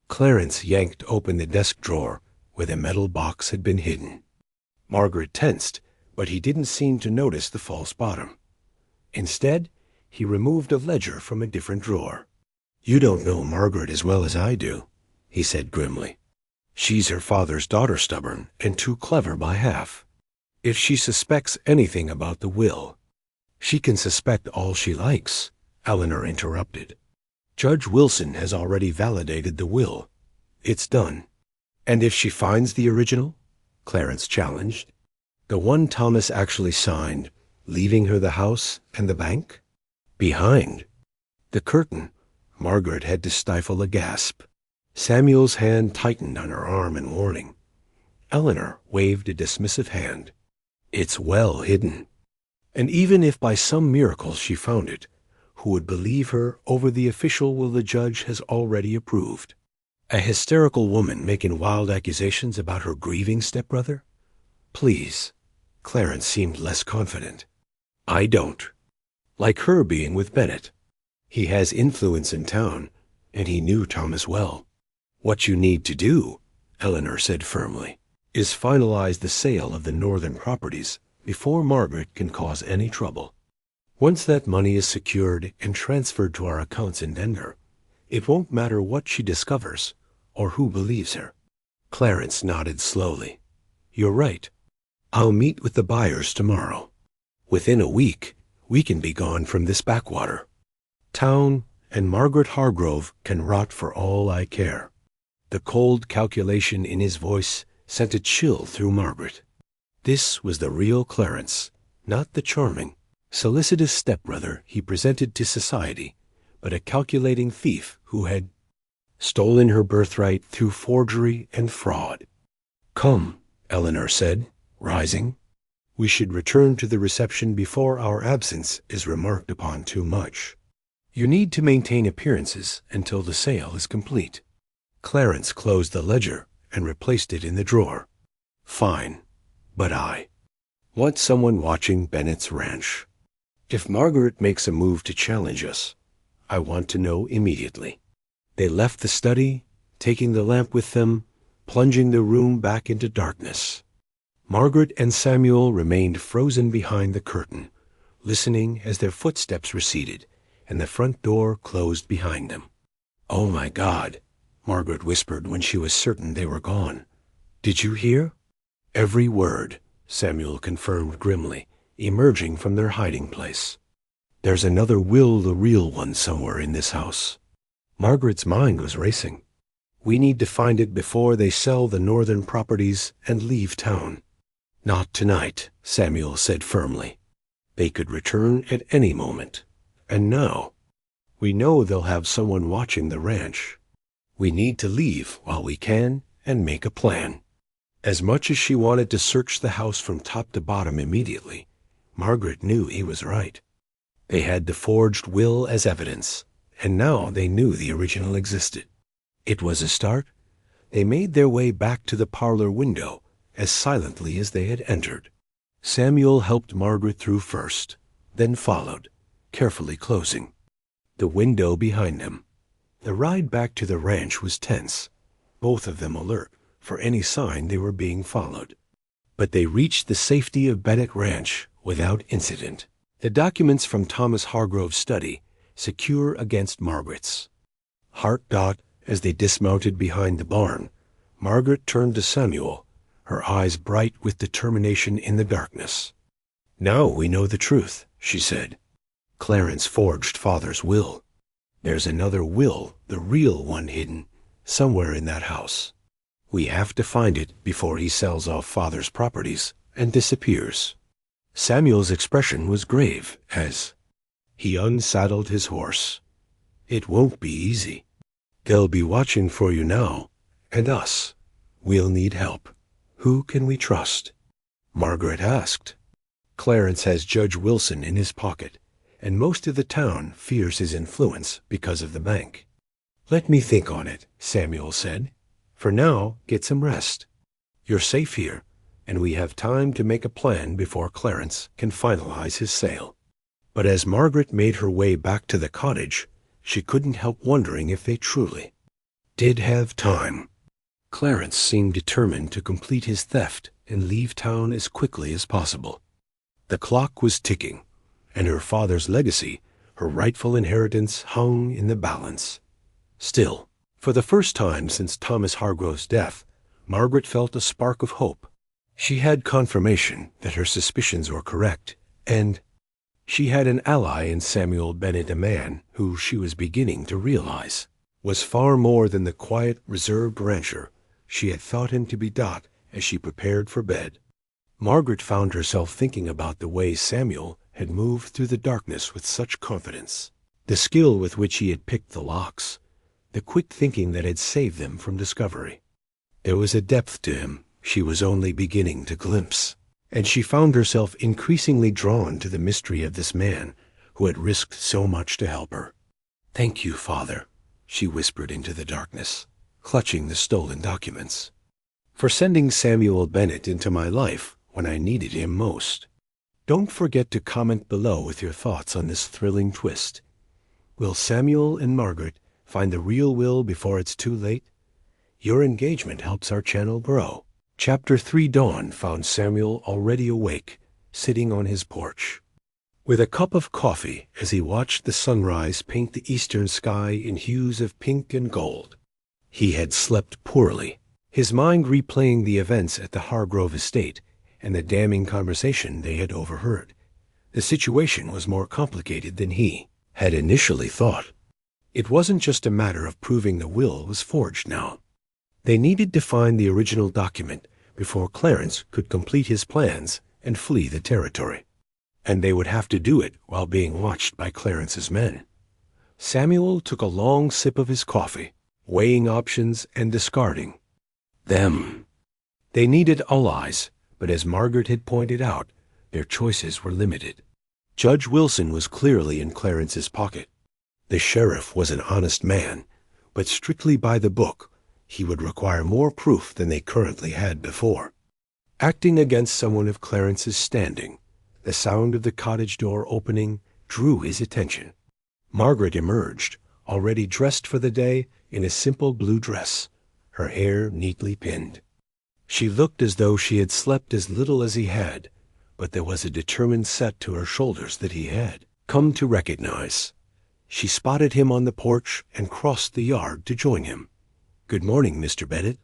Clarence yanked open the desk drawer where the metal box had been hidden. Margaret tensed, but he didn't seem to notice the false bottom. Instead, he removed a ledger from a different drawer. "You don't know Margaret as well as I do," he said grimly. "She's her father's daughter, stubborn and too clever by half. If she suspects anything about the will—" "She can suspect all she likes," Eleanor interrupted. "Judge Wilson has already validated the will. It's done." "And if she finds the original?" Clarence challenged. "The one Thomas actually signed, leaving her the house and the bank?" "Behind." The curtain. Margaret had to stifle a gasp. Samuel's hand tightened on her arm in warning. Eleanor waved a dismissive hand. "It's well hidden. And even if by some miracle she found it, who would believe her over the official will the judge has already approved? A hysterical woman making wild accusations about her grieving stepbrother? Please." Clarence seemed less confident. "I don't. Like her being with Bennett. He has influence in town, and he knew Thomas well. What you need to do," Eleanor said firmly, "is finalize the sale of the northern properties before Margaret can cause any trouble. Once that money is secured and transferred to our accounts in Denver, it won't matter what she discovers or who believes her." Clarence nodded slowly. "You're right. I'll meet with the buyers tomorrow. Within a week, we can be gone from this backwater. Town and Margaret Hargrove can rot for all I care." The cold calculation in his voice sent a chill through Margaret. This was the real Clarence, not the charming, solicitous stepbrother he presented to society, but a calculating thief who had stolen her birthright through forgery and fraud. "Come," Eleanor said, rising. "We should return to the reception before our absence is remarked upon too much. You need to maintain appearances until the sale is complete." Clarence closed the ledger and replaced it in the drawer. "Fine, but I want someone watching Bennett's ranch. If Margaret makes a move to challenge us, I want to know immediately." They left the study, taking the lamp with them, plunging the room back into darkness. Margaret and Samuel remained frozen behind the curtain, listening as their footsteps receded and the front door closed behind them. "Oh, my God," Margaret whispered when she was certain they were gone. "Did you hear?" "Every word," Samuel confirmed grimly, emerging from their hiding place. "There's another Will the real one somewhere in this house." Margaret's mind was racing. "We need to find it before they sell the northern properties and leave town." "Not tonight," Samuel said firmly. "They could return at any moment. And now, we know they'll have someone watching the ranch. We need to leave while we can and make a plan." As much as she wanted to search the house from top to bottom immediately, Margaret knew he was right. They had the forged will as evidence, and now they knew the original existed. It was a start. They made their way back to the parlor window as silently as they had entered. Samuel helped Margaret through first, then followed, carefully closing the window behind them. The ride back to the ranch was tense, both of them alert for any sign they were being followed. But they reached the safety of Bennett Ranch without incident. The documents from Thomas Hargrove's study, secure against Margaret's. As they dismounted behind the barn, Margaret turned to Samuel, her eyes bright with determination in the darkness. "Now we know the truth," she said. "Clarence forged Father's will. There's another will, the real one, hidden somewhere in that house. We have to find it before he sells off Father's properties and disappears." Samuel's expression was grave as he unsaddled his horse. "It won't be easy. They'll be watching for you now, and us. We'll need help. Who can we trust?" Margaret asked. "Clarence has Judge Wilson in his pocket, and most of the town fears his influence because of the bank." "Let me think on it," Samuel said. "For now, get some rest. You're safe here, and we have time to make a plan before Clarence can finalize his sale." But as Margaret made her way back to the cottage, she couldn't help wondering if they truly did have time. Clarence seemed determined to complete his theft and leave town as quickly as possible. The clock was ticking, and her father's legacy, her rightful inheritance, hung in the balance. Still, for the first time since Thomas Hargrove's death, Margaret felt a spark of hope. She had confirmation that her suspicions were correct, and she had an ally in Samuel Bennett, a man who she was beginning to realize was far more than the quiet, reserved rancher she had thought him to be. As she prepared for bed, Margaret found herself thinking about the way Samuel had moved through the darkness with such confidence, the skill with which he had picked the locks, the quick thinking that had saved them from discovery. There was a depth to him she was only beginning to glimpse, and she found herself increasingly drawn to the mystery of this man who had risked so much to help her. "Thank you, Father," she whispered into the darkness, clutching the stolen documents, "for sending Samuel Bennett into my life when I needed him most. Don't forget to comment below with your thoughts on this thrilling twist. Will Samuel and Margaret find the real will before it's too late? Your engagement helps our channel grow." Chapter 3 Dawn found Samuel already awake, sitting on his porch, with a cup of coffee as he watched the sunrise paint the eastern sky in hues of pink and gold. He had slept poorly, his mind replaying the events at the Hargrove estate and the damning conversation they had overheard. The situation was more complicated than he had initially thought. It wasn't just a matter of proving the will was forged now. They needed to find the original document before Clarence could complete his plans and flee the territory. And they would have to do it while being watched by Clarence's men. Samuel took a long sip of his coffee, weighing options and discarding them. They needed allies, but as Margaret had pointed out, their choices were limited. Judge Wilson was clearly in Clarence's pocket. The sheriff was an honest man, but strictly by the book, he would require more proof than they currently had before. Acting against someone of Clarence's standing, the sound of the cottage door opening drew his attention. Margaret emerged, already dressed for the day in a simple blue dress, her hair neatly pinned. She looked as though she had slept as little as he had, but there was a determined set to her shoulders that he had come to recognize. She spotted him on the porch and crossed the yard to join him. "Good morning, Mr. Bennett."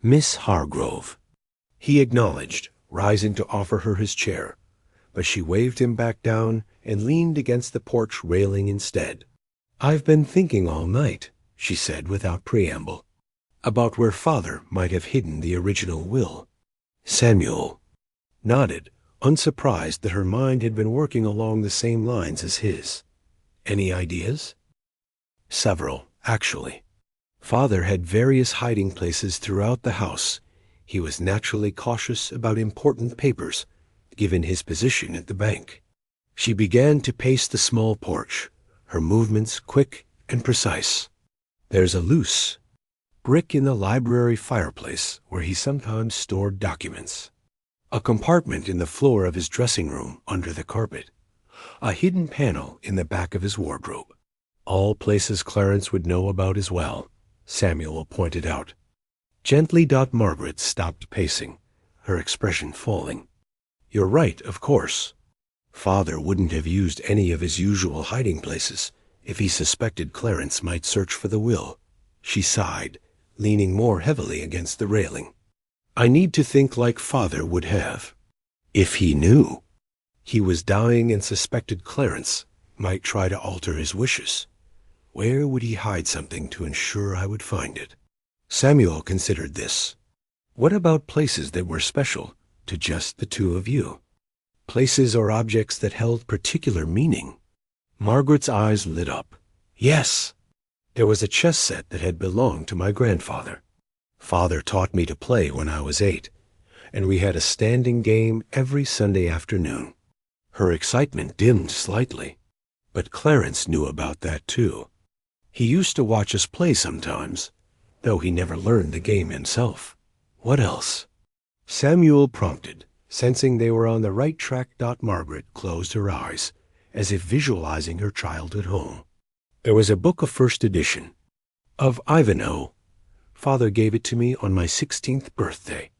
"Miss Hargrove," he acknowledged, rising to offer her his chair, but she waved him back down and leaned against the porch railing instead. "I've been thinking all night," she said without preamble, "about where Father might have hidden the original will." Samuel nodded, unsurprised that her mind had been working along the same lines as his. "Any ideas?" "Several, actually. Father had various hiding places throughout the house. He was naturally cautious about important papers, given his position at the bank." She began to pace the small porch, her movements quick and precise. "There's a loose brick in the library fireplace where he sometimes stored documents. A compartment in the floor of his dressing room under the carpet. A hidden panel in the back of his wardrobe. All places Clarence would know about as well," Samuel pointed out. Gently. Margaret stopped pacing, her expression falling. "You're right, of course. Father wouldn't have used any of his usual hiding places if he suspected Clarence might search for the will. She sighed, leaning more heavily against the railing. I need to think like Father would have. If he knew. He was dying and suspected Clarence might try to alter his wishes. Where would he hide something to ensure I would find it? Samuel considered this. What about places that were special to just the two of you? Places or objects that held particular meaning? Margaret's eyes lit up. Yes! There was a chess set that had belonged to my grandfather. Father taught me to play when I was 8, and we had a standing game every Sunday afternoon. Her excitement dimmed slightly, but Clarence knew about that too. He used to watch us play sometimes, though he never learned the game himself. What else? Samuel prompted, sensing they were on the right track. Margaret closed her eyes, as if visualizing her childhood home. There was a book of first edition, of Ivanhoe. Father gave it to me on my 16th birthday.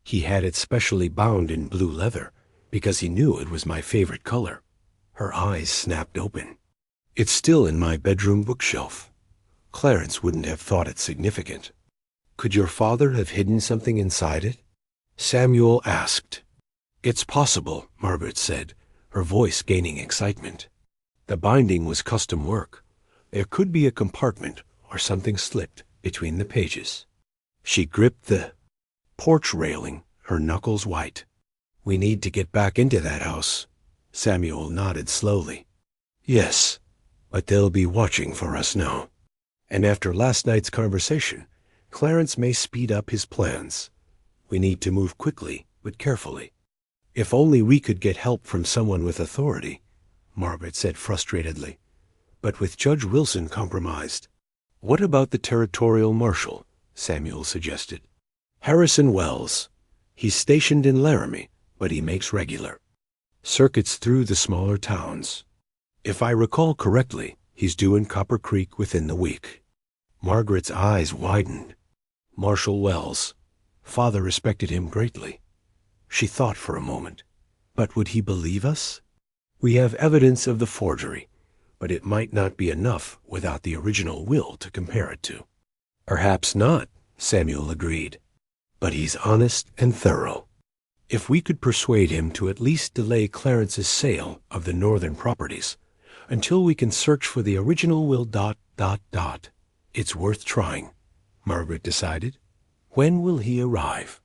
He had it specially bound in blue leather, because he knew it was my favorite color. Her eyes snapped open. It's still in my bedroom bookshelf. Clarence wouldn't have thought it significant. Could your father have hidden something inside it? Samuel asked. It's possible, Margaret said, her voice gaining excitement. The binding was custom work. There could be a compartment or something slipped between the pages. She gripped the porch railing, her knuckles white. We need to get back into that house. Samuel nodded slowly. Yes, but they'll be watching for us now. And after last night's conversation, Clarence may speed up his plans. We need to move quickly, but carefully. If only we could get help from someone with authority, Margaret said frustratedly. But with Judge Wilson compromised. What about the territorial marshal? Samuel suggested. Harrison Wells. He's stationed in Laramie, but he makes regular circuits through the smaller towns. If I recall correctly, he's due in Copper Creek within the week. Margaret's eyes widened. Marshal Wells. Father respected him greatly. She thought for a moment. But would he believe us? We have evidence of the forgery, but it might not be enough without the original will to compare it to. Perhaps not, Samuel agreed. But he's honest and thorough. If we could persuade him to at least delay Clarence's sale of the northern properties until we can search for the original will ... It's worth trying, Margaret decided. When will he arrive?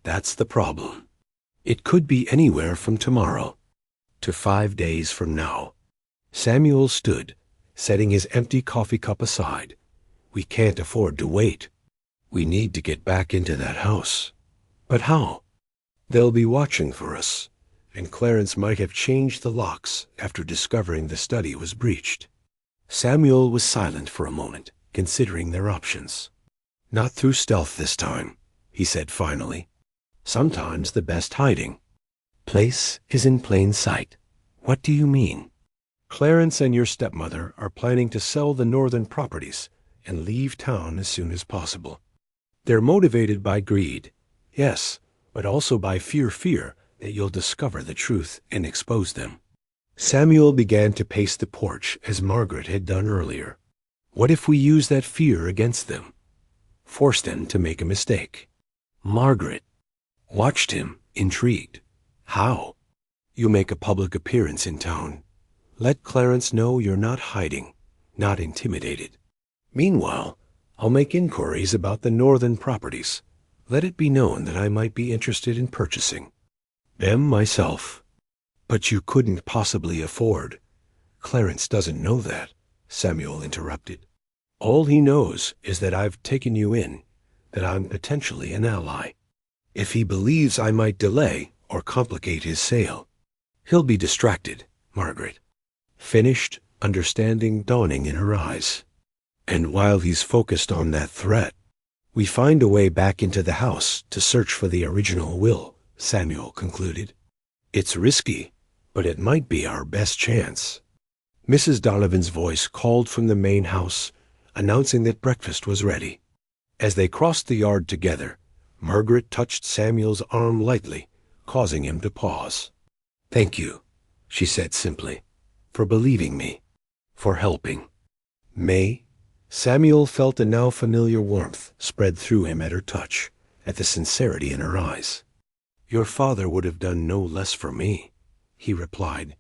That's the problem. It could be anywhere from tomorrow to 5 days from now. Samuel stood, setting his empty coffee cup aside. We can't afford to wait. We need to get back into that house. But how? They'll be watching for us, and Clarence might have changed the locks after discovering the study was breached. Samuel was silent for a moment, considering their options. Not through stealth this time, he said finally. Sometimes the best hiding place is in plain sight. What do you mean? Clarence and your stepmother are planning to sell the northern properties and leave town as soon as possible. They're motivated by greed, yes, but also by fear that you'll discover the truth and expose them. Samuel began to pace the porch as Margaret had done earlier. What if we use that fear against them? Force them to make a mistake? Margaret watched him, intrigued. How? You make a public appearance in town. Let Clarence know you're not hiding, not intimidated. Meanwhile, I'll make inquiries about the northern properties. Let it be known that I might be interested in purchasing them myself. But you couldn't possibly afford. Clarence doesn't know that, Samuel interrupted. All he knows is that I've taken you in, that I'm potentially an ally. If he believes I might delay or complicate his sale, he'll be distracted, Margaret. Finished, understanding dawning in her eyes. And while he's focused on that threat, we find a way back into the house to search for the original will, Samuel concluded. It's risky, but it might be our best chance. Mrs. Donovan's voice called from the main house, announcing that breakfast was ready. As they crossed the yard together, Margaret touched Samuel's arm lightly, causing him to pause. Thank you. she said simply, "for believing me, for helping." May, Samuel felt a now familiar warmth spread through him at her touch, at the sincerity in her eyes. "Your father would have done no less for me," he replied,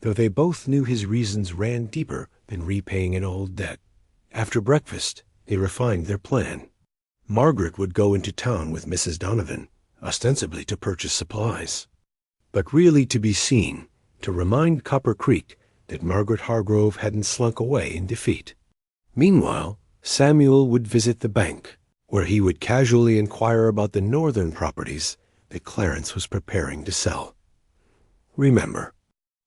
though they both knew his reasons ran deeper than repaying an old debt. After breakfast, they refined their plan. Margaret would go into town with Mrs. Donovan, ostensibly to purchase supplies, but really to be seen, to remind Copper Creek that Margaret Hargrove hadn't slunk away in defeat. Meanwhile, Samuel would visit the bank, where he would casually inquire about the northern properties that Clarence was preparing to sell. "Remember,"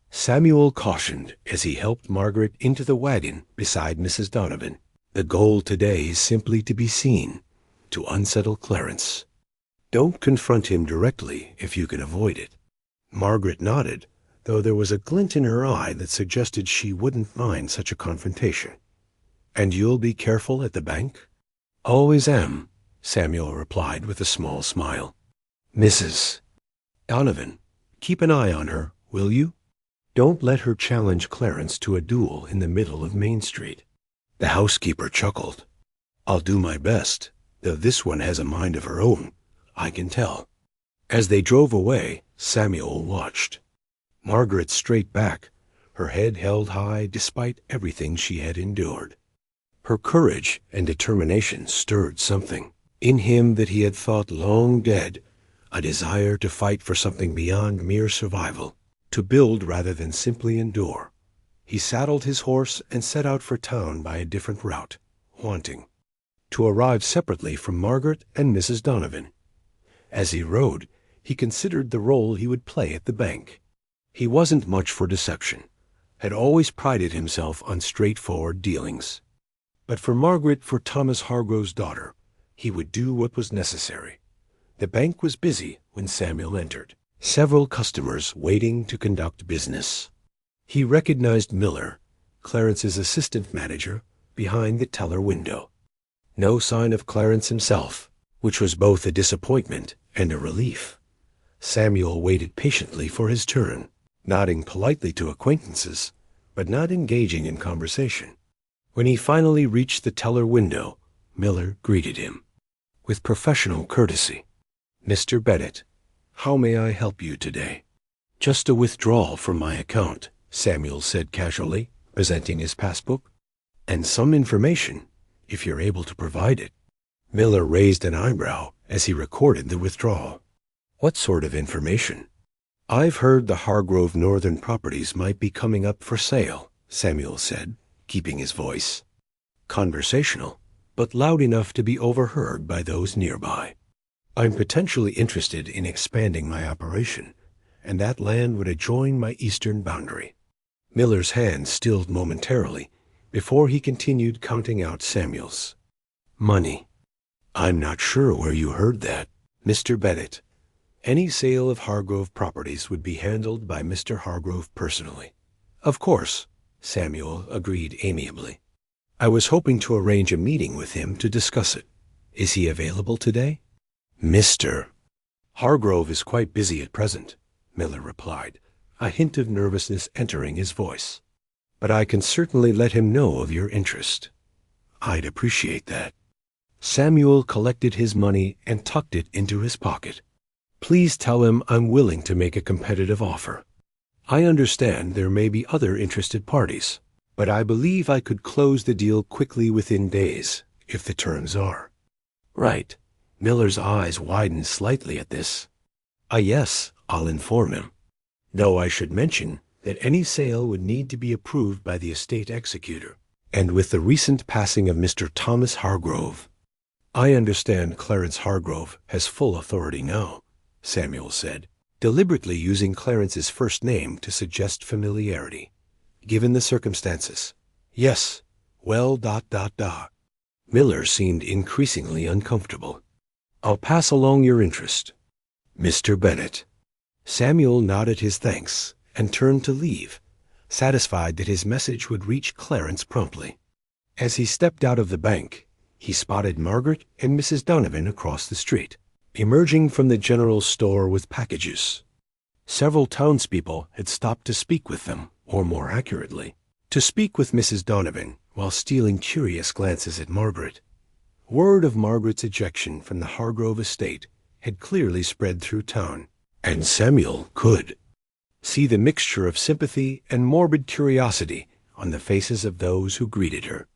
Samuel cautioned as he helped Margaret into the wagon beside Mrs. Donovan, "the goal today is simply to be seen, to unsettle Clarence. Don't confront him directly if you can avoid it." Margaret nodded, though there was a glint in her eye that suggested she wouldn't mind such a confrontation. "And you'll be careful at the bank?" "Always am," Samuel replied with a small smile. "Mrs. Donovan, keep an eye on her, will you? Don't let her challenge Clarence to a duel in the middle of Main Street." The housekeeper chuckled. "I'll do my best, though this one has a mind of her own, I can tell." As they drove away, Samuel watched. Margaret straight back, her head held high despite everything she had endured. Her courage and determination stirred something in him that he had thought long dead, a desire to fight for something beyond mere survival, to build rather than simply endure. He saddled his horse and set out for town by a different route, wanting to arrive separately from Margaret and Mrs. Donovan. As he rode, he considered the role he would play at the bank. He wasn't much for deception, had always prided himself on straightforward dealings. But for Margaret, for Thomas Hargrove's daughter, he would do what was necessary. The bank was busy when Samuel entered, several customers waiting to conduct business. He recognized Miller, Clarence's assistant manager, behind the teller window. No sign of Clarence himself, which was both a disappointment and a relief. Samuel waited patiently for his turn, nodding politely to acquaintances, but not engaging in conversation. When he finally reached the teller window, Miller greeted him with professional courtesy. "Mr. Bennett, how may I help you today?" "Just a withdrawal from my account," Samuel said casually, presenting his passbook. "And some information, if you're able to provide it." Miller raised an eyebrow as he recorded the withdrawal. "What sort of information?" "I've heard the Hargrove Northern properties might be coming up for sale," Samuel said, keeping his voice conversational, but loud enough to be overheard by those nearby. "I'm potentially interested in expanding my operation, and that land would adjoin my eastern boundary." Miller's hand stilled momentarily before he continued counting out Samuel's. "Money. I'm not sure where you heard that, Mr. Bennett. Any sale of Hargrove properties would be handled by Mr. Hargrove personally." "Of course," Samuel agreed amiably. "I was hoping to arrange a meeting with him to discuss it. Is he available today?" "Mr. Hargrove is quite busy at present," Miller replied, a hint of nervousness entering his voice. "But I can certainly let him know of your interest." "I'd appreciate that." Samuel collected his money and tucked it into his pocket. "Please tell him I'm willing to make a competitive offer. I understand there may be other interested parties, but I believe I could close the deal quickly within days, if the terms are." "Right." Miller's eyes widened slightly at this. Yes, I'll inform him. Though I should mention that any sale would need to be approved by the estate executor, and with the recent passing of Mr. Thomas Hargrove." "I understand Clarence Hargrove has full authority now," Samuel said, deliberately using Clarence's first name to suggest familiarity. "Given the circumstances." "Yes. Well, ... Miller seemed increasingly uncomfortable. "I'll pass along your interest, Mr. Bennett." Samuel nodded his thanks and turned to leave, satisfied that his message would reach Clarence promptly. As he stepped out of the bank, he spotted Margaret and Mrs. Donovan across the street, emerging from the general store with packages. Several townspeople had stopped to speak with them, or more accurately, to speak with Mrs. Donovan while stealing curious glances at Margaret. Word of Margaret's ejection from the Hargrove estate had clearly spread through town, and Samuel could see the mixture of sympathy and morbid curiosity on the faces of those who greeted her.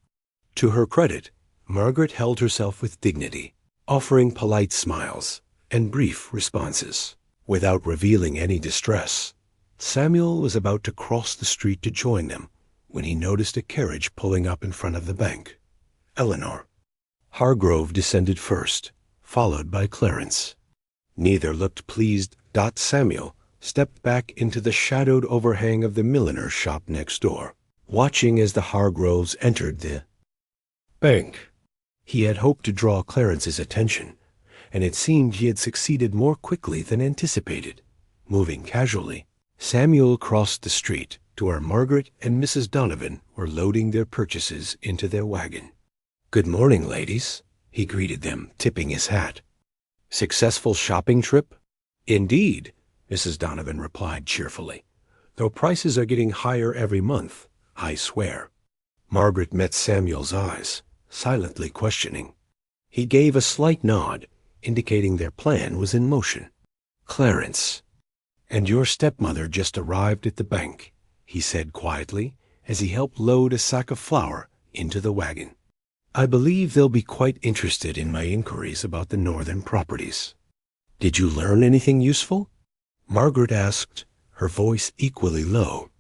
To her credit, Margaret held herself with dignity, offering polite smiles and brief responses. Without revealing any distress, Samuel was about to cross the street to join them when he noticed a carriage pulling up in front of the bank. Eleanor Hargrove descended first, followed by Clarence. Neither looked pleased. Samuel stepped back into the shadowed overhang of the milliner's shop next door, watching as the Hargroves entered the bank. He had hoped to draw Clarence's attention, and it seemed he had succeeded more quickly than anticipated. Moving casually, Samuel crossed the street to where Margaret and Mrs. Donovan were loading their purchases into their wagon. "Good morning, ladies," he greeted them, tipping his hat. "Successful shopping trip?" "Indeed," Mrs. Donovan replied cheerfully, "though prices are getting higher every month, I swear." Margaret met Samuel's eyes, silently questioning. He gave a slight nod, indicating their plan was in motion. "Clarence, and your stepmother just arrived at the bank," he said quietly as he helped load a sack of flour into the wagon. "I believe they'll be quite interested in my inquiries about the northern properties." "Did you learn anything useful?" Margaret asked, her voice equally low.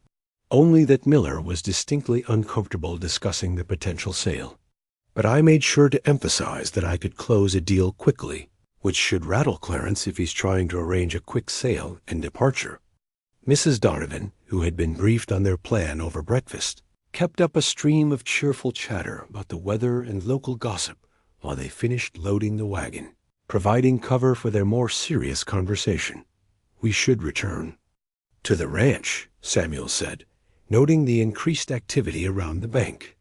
Only that Miller was distinctly uncomfortable discussing the potential sale. "But I made sure to emphasize that I could close a deal quickly, which should rattle Clarence if he's trying to arrange a quick sale and departure." Mrs. Donovan, who had been briefed on their plan over breakfast, kept up a stream of cheerful chatter about the weather and local gossip while they finished loading the wagon, providing cover for their more serious conversation. "We should return to the ranch," Samuel said, noting the increased activity around the bank.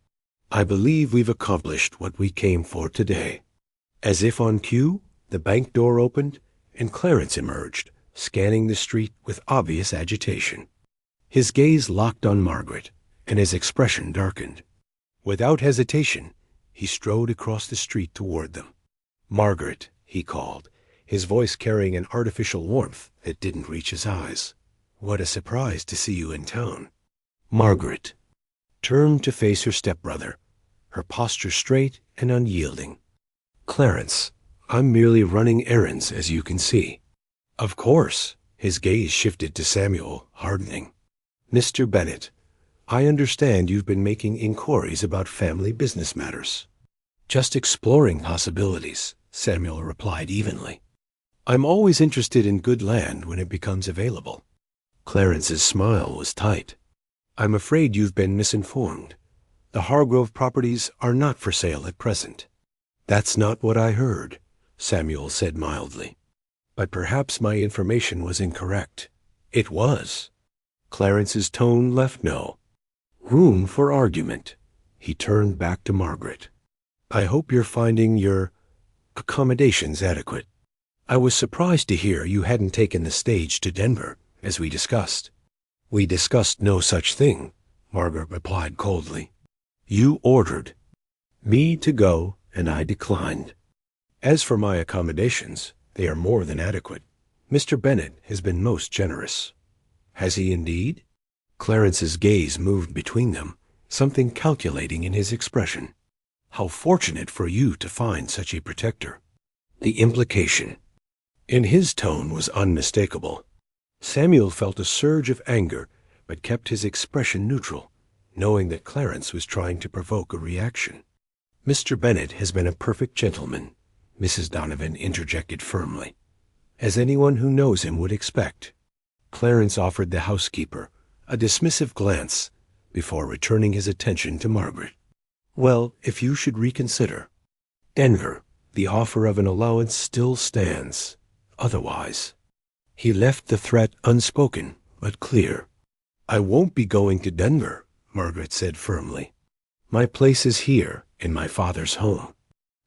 "I believe we've accomplished what we came for today." As if on cue, the bank door opened, and Clarence emerged, scanning the street with obvious agitation. His gaze locked on Margaret, and his expression darkened. Without hesitation, he strode across the street toward them. "Margaret," he called, his voice carrying an artificial warmth that didn't reach his eyes. "What a surprise to see you in town." Margaret turned to face her stepbrother, her posture straight and unyielding. "Clarence, I'm merely running errands, as you can see." "Of course." His gaze shifted to Samuel, hardening. "Mr. Bennet, I understand you've been making inquiries about family business matters." "Just exploring possibilities," Samuel replied evenly. "I'm always interested in good land when it becomes available." Clarence's smile was tight. "I'm afraid you've been misinformed. The Hargrove properties are not for sale at present." "That's not what I heard," Samuel said mildly. "But perhaps my information was incorrect." It was. Clarence's tone left no room for argument. He turned back to Margaret. "I hope you're finding your accommodations adequate. I was surprised to hear you hadn't taken the stage to Denver, as we discussed." "We discussed no such thing," Margaret replied coldly. "You ordered me to go, and I declined. As for my accommodations, they are more than adequate. Mr. Bennet has been most generous." "Has he indeed?" Clarence's gaze moved between them, something calculating in his expression. "How fortunate for you to find such a protector." The implication in his tone was unmistakable. Samuel felt a surge of anger, but kept his expression neutral, knowing that Clarence was trying to provoke a reaction. "Mr. Bennet has been a perfect gentleman," Mrs. Donovan interjected firmly, "as anyone who knows him would expect." Clarence offered the housekeeper a dismissive glance before returning his attention to Margaret. "Well, if you should reconsider Denver, the offer of an allowance still stands. Otherwise—" He left the threat unspoken but clear. "I won't be going to Denver," Margaret said firmly. "My place is here, in my father's home."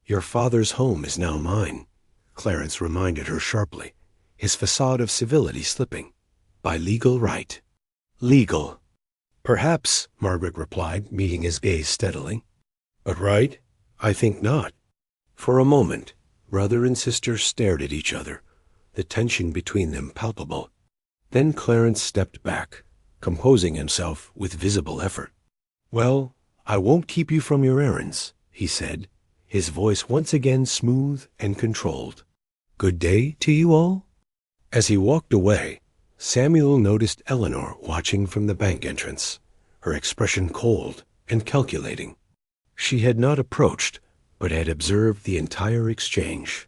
"Your father's home is now mine," Clarence reminded her sharply, his facade of civility slipping. by legal right. Legal. Perhaps, Margaret replied, meeting his gaze steadily. But right? I think not. For a moment, brother and sister stared at each other, the tension between them palpable. Then Clarence stepped back, composing himself with visible effort. Well, I won't keep you from your errands, he said, his voice once again smooth and controlled. Good day to you all? As he walked away, Samuel noticed Eleanor watching from the bank entrance, her expression cold and calculating. She had not approached, but had observed the entire exchange.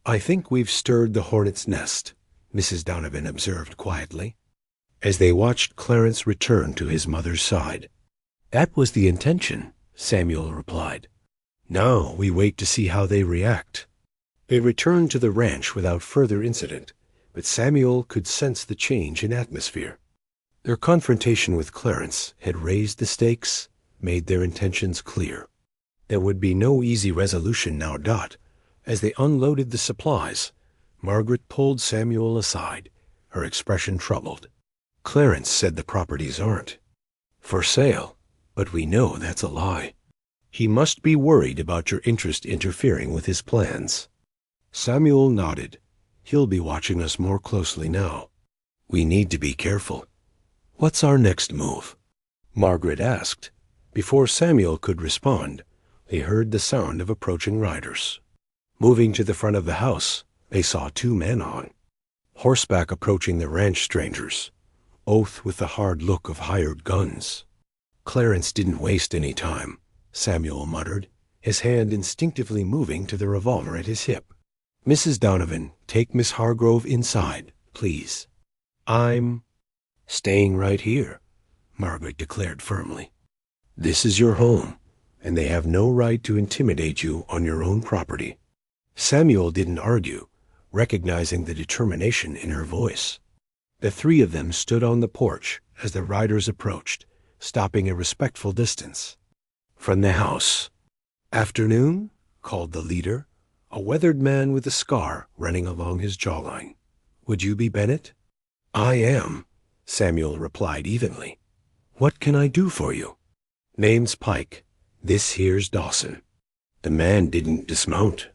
I think we've stirred the hornet's nest, Mrs. Donovan observed quietly, as they watched Clarence return to his mother's side. That was the intention, Samuel replied. Now we wait to see how they react. They returned to the ranch without further incident, but Samuel could sense the change in atmosphere. Their confrontation with Clarence had raised the stakes, made their intentions clear. There would be no easy resolution now. As they unloaded the supplies, Margaret pulled Samuel aside, her expression troubled. Clarence said the properties aren't for sale, but we know that's a lie. He must be worried about your interest interfering with his plans. Samuel nodded. He'll be watching us more closely now. We need to be careful. What's our next move? Margaret asked. Before Samuel could respond, they heard the sound of approaching riders. Moving to the front of the house, they saw two men on horseback approaching the ranch strangers, both with the hard look of hired guns. Clarence didn't waste any time, Samuel muttered, his hand instinctively moving to the revolver at his hip. Mrs. Donovan, take Miss Hargrove inside, please. I'm staying right here, Margaret declared firmly. This is your home, and they have no right to intimidate you on your own property. Samuel didn't argue, recognizing the determination in her voice. The three of them stood on the porch as the riders approached, stopping a respectful distance. From the house. Afternoon, called the leader, a weathered man with a scar running along his jawline. Would you be Bennett? I am, Samuel replied evenly. What can I do for you? Name's Pike. This here's Dawson. The man didn't dismount.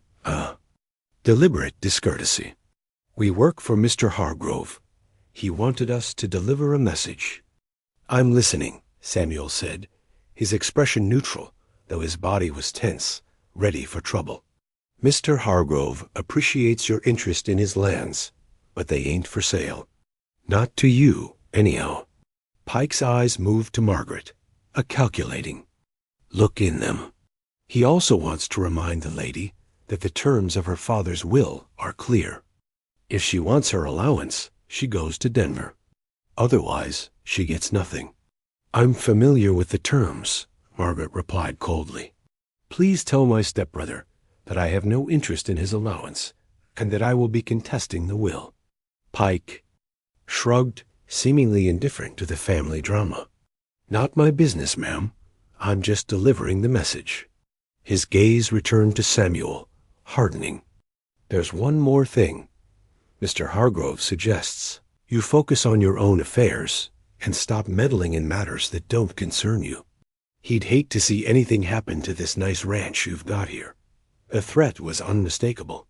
Deliberate discourtesy. We work for Mr. Hargrove. He wanted us to deliver a message. I'm listening, Samuel said, his expression neutral, though his body was tense, ready for trouble. Mr. Hargrove appreciates your interest in his lands, but they ain't for sale. Not to you, anyhow. Pike's eyes moved to Margaret, a calculating look in them. He also wants to remind the lady that the terms of her father's will are clear. If she wants her allowance, she goes to Denver. Otherwise, she gets nothing. I'm familiar with the terms, Margaret replied coldly. Please tell my stepbrother that I have no interest in his allowance, and that I will be contesting the will. Pike shrugged, seemingly indifferent to the family drama. Not my business, ma'am. I'm just delivering the message. His gaze returned to Samuel, hardening. There's one more thing. Mr. Hargrove suggests you focus on your own affairs and stop meddling in matters that don't concern you. He'd hate to see anything happen to this nice ranch you've got here. The threat was unmistakable.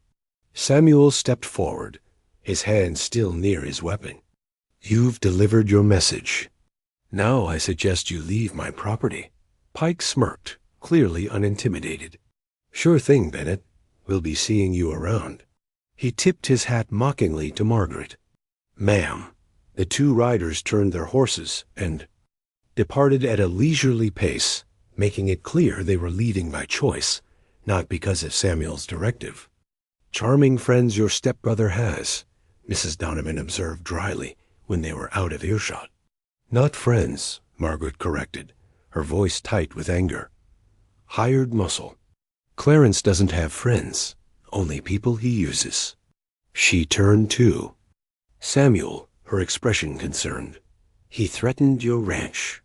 Samuel stepped forward, his hand still near his weapon. You've delivered your message. Now I suggest you leave my property. Pike smirked, clearly unintimidated. Sure thing, Bennett. We'll be seeing you around. He tipped his hat mockingly to Margaret. Ma'am. The two riders turned their horses and departed at a leisurely pace, making it clear they were leaving by choice, not because of Samuel's directive. Charming friends your stepbrother has, Mrs. Donovan observed dryly when they were out of earshot. Not friends, Margaret corrected, her voice tight with anger. Hired muscle. Clarence doesn't have friends, only people he uses. She turned too. Samuel, her expression concerned. He threatened your ranch.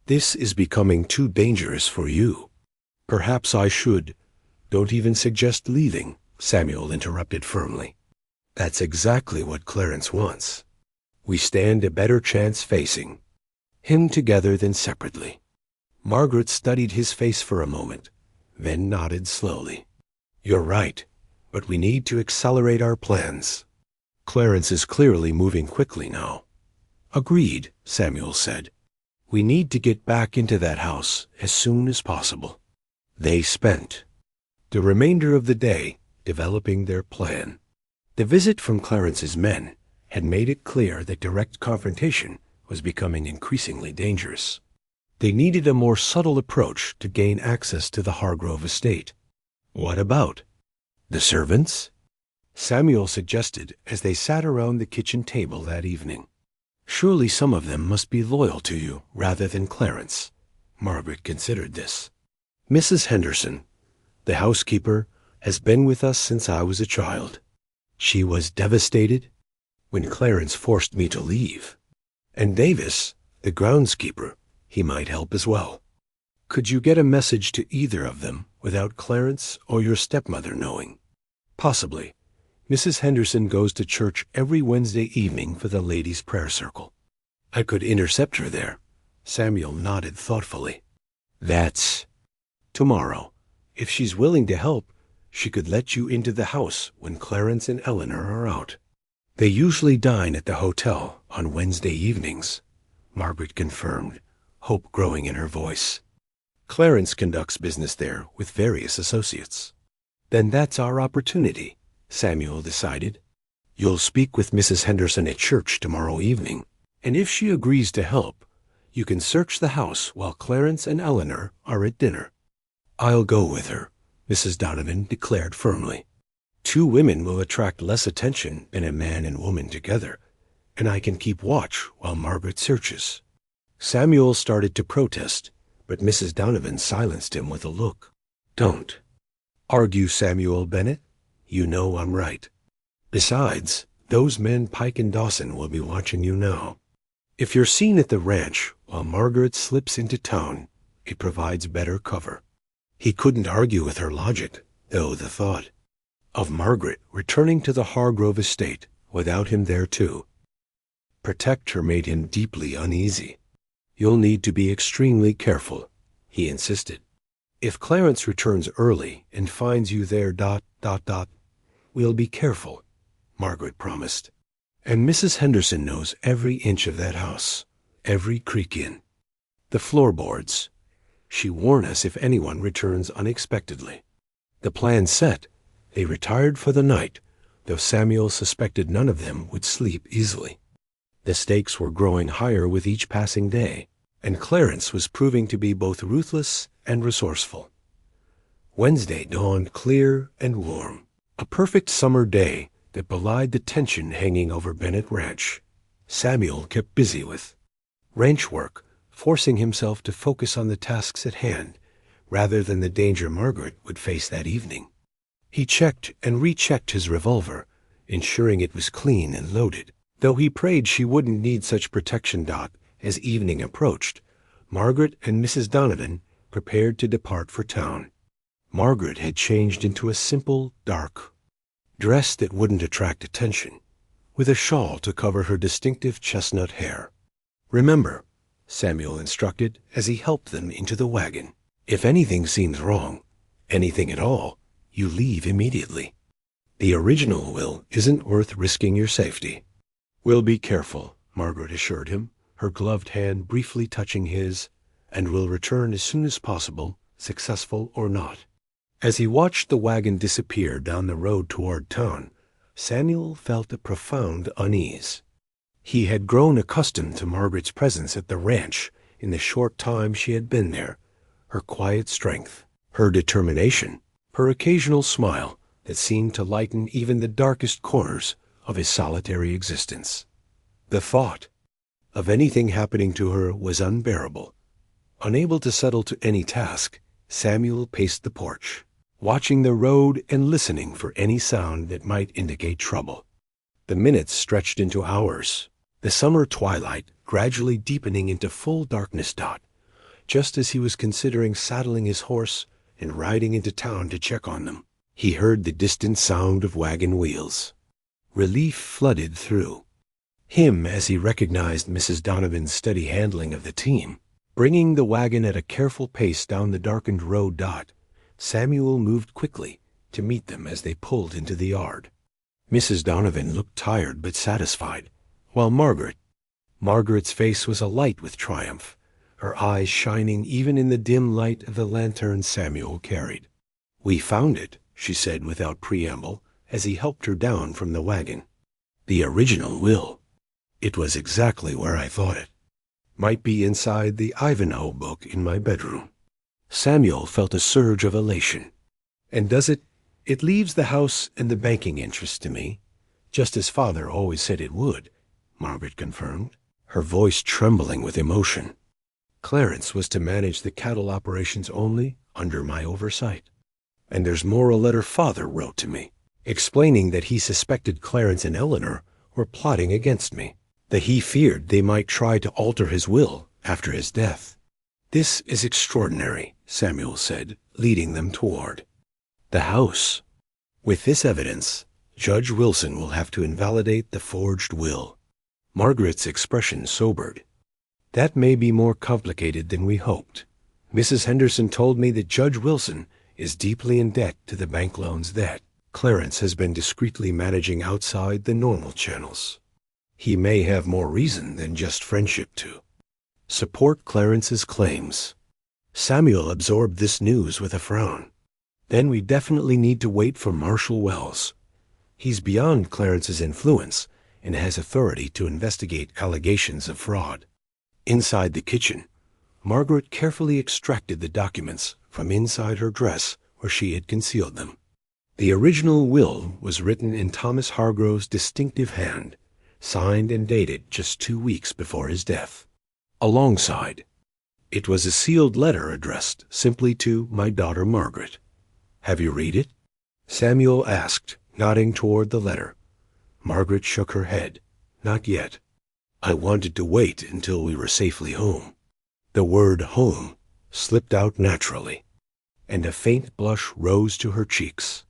This is becoming too dangerous for you. Perhaps I should. Don't even suggest leaving, Samuel interrupted firmly. That's exactly what Clarence wants. We stand a better chance facing him together than separately. Margaret studied his face for a moment, then nodded slowly. You're right, but we need to accelerate our plans. Clarence is clearly moving quickly now. Agreed, Samuel said. We need to get back into that house as soon as possible. They spent the remainder of the day developing their plan. The visit from Clarence's men had made it clear that direct confrontation was becoming increasingly dangerous. They needed a more subtle approach to gain access to the Hargrove estate. What about the servants? Samuel suggested as they sat around the kitchen table that evening. Surely some of them must be loyal to you rather than Clarence. Margaret considered this. Mrs. Henderson, the housekeeper, has been with us since I was a child. She was devastated when Clarence forced me to leave. And Davis, the groundskeeper, he might help as well. Could you get a message to either of them without Clarence or your stepmother knowing? Possibly. Mrs. Henderson goes to church every Wednesday evening for the ladies' prayer circle. I could intercept her there. Samuel nodded thoughtfully. That's tomorrow. If she's willing to help, she could let you into the house when Clarence and Eleanor are out. They usually dine at the hotel on Wednesday evenings, Margaret confirmed, hope growing in her voice. Clarence conducts business there with various associates. Then that's our opportunity, Samuel decided. You'll speak with Mrs. Henderson at church tomorrow evening, and if she agrees to help, you can search the house while Clarence and Eleanor are at dinner. I'll go with her, Mrs. Donovan declared firmly. 2 women will attract less attention than a man and woman together, and I can keep watch while Margaret searches. Samuel started to protest, but Mrs. Donovan silenced him with a look. Don't argue, Samuel Bennett. You know I'm right. Besides, those men Pike and Dawson will be watching you now. If you're seen at the ranch while Margaret slips into town, it provides better cover. He couldn't argue with her logic, though the thought of Margaret returning to the Hargrove estate without him there too. Protect her made him deeply uneasy. You'll need to be extremely careful, he insisted. If Clarence returns early and finds you there ... We'll be careful, Margaret promised. And Mrs. Henderson knows every inch of that house, every creak in. The floorboards. She warned us if anyone returns unexpectedly. The plan set, they retired for the night, though Samuel suspected none of them would sleep easily. The stakes were growing higher with each passing day, and Clarence was proving to be both ruthless and resourceful. Wednesday dawned clear and warm, a perfect summer day that belied the tension hanging over Bennett Ranch. Samuel kept busy with ranch work, forcing himself to focus on the tasks at hand rather than the danger Margaret would face that evening. He checked and rechecked his revolver, ensuring it was clean and loaded. Though he prayed she wouldn't need such protection. As evening approached, Margaret and Mrs. Donovan prepared to depart for town. Margaret had changed into a simple, dark dress that wouldn't attract attention, with a shawl to cover her distinctive chestnut hair. Remember, Samuel instructed as he helped them into the wagon. If anything seems wrong, anything at all, you leave immediately. The original will isn't worth risking your safety. We'll be careful, Margaret assured him, her gloved hand briefly touching his, and will return as soon as possible, successful or not. As he watched the wagon disappear down the road toward town, Samuel felt a profound unease. He had grown accustomed to Margaret's presence at the ranch in the short time she had been there, her quiet strength, her determination, her occasional smile that seemed to lighten even the darkest corners of his solitary existence. The thought of anything happening to her was unbearable. Unable to settle to any task, Samuel paced the porch, watching the road and listening for any sound that might indicate trouble. The minutes stretched into hours, the summer twilight gradually deepening into full darkness. Just as he was considering saddling his horse and riding into town to check on them, he heard the distant sound of wagon wheels. Relief flooded through him as he recognized Mrs. Donovan's steady handling of the team. Bringing the wagon at a careful pace down the darkened road. Samuel moved quickly to meet them as they pulled into the yard. Mrs. Donovan looked tired but satisfied, while Margaret's face was alight with triumph, her eyes shining even in the dim light of the lantern Samuel carried. "We found it," she said without preamble, as he helped her down from the wagon. "The original will. It was exactly where I thought it. Might be inside the Ivanhoe book in my bedroom." Samuel felt a surge of elation. "And does it? It leaves the house and the banking interest to me, just as Father always said it would," Margaret confirmed, her voice trembling with emotion. "Clarence was to manage the cattle operations only under my oversight. And there's more a letter Father wrote to me, explaining that he suspected Clarence and Eleanor were plotting against me, that he feared they might try to alter his will after his death." "This is extraordinary," Samuel said, leading them toward the house. "With this evidence, Judge Wilson will have to invalidate the forged will." Margaret's expression sobered. "That may be more complicated than we hoped. Mrs. Henderson told me that Judge Wilson is deeply in debt to the bank loans that Clarence has been discreetly managing outside the normal channels. He may have more reason than just friendship to support Clarence's claims." Samuel absorbed this news with a frown. "Then we definitely need to wait for Marshal Wells. He's beyond Clarence's influence and has authority to investigate allegations of fraud." Inside the kitchen, Margaret carefully extracted the documents from inside her dress where she had concealed them. The original will was written in Thomas Hargrove's distinctive hand, signed and dated just 2 weeks before his death. Alongside, it was a sealed letter addressed simply to "My daughter Margaret." "Have you read it?" Samuel asked, nodding toward the letter. Margaret shook her head. "Not yet. I wanted to wait until we were safely home." The word "home" slipped out naturally, and a faint blush rose to her cheeks.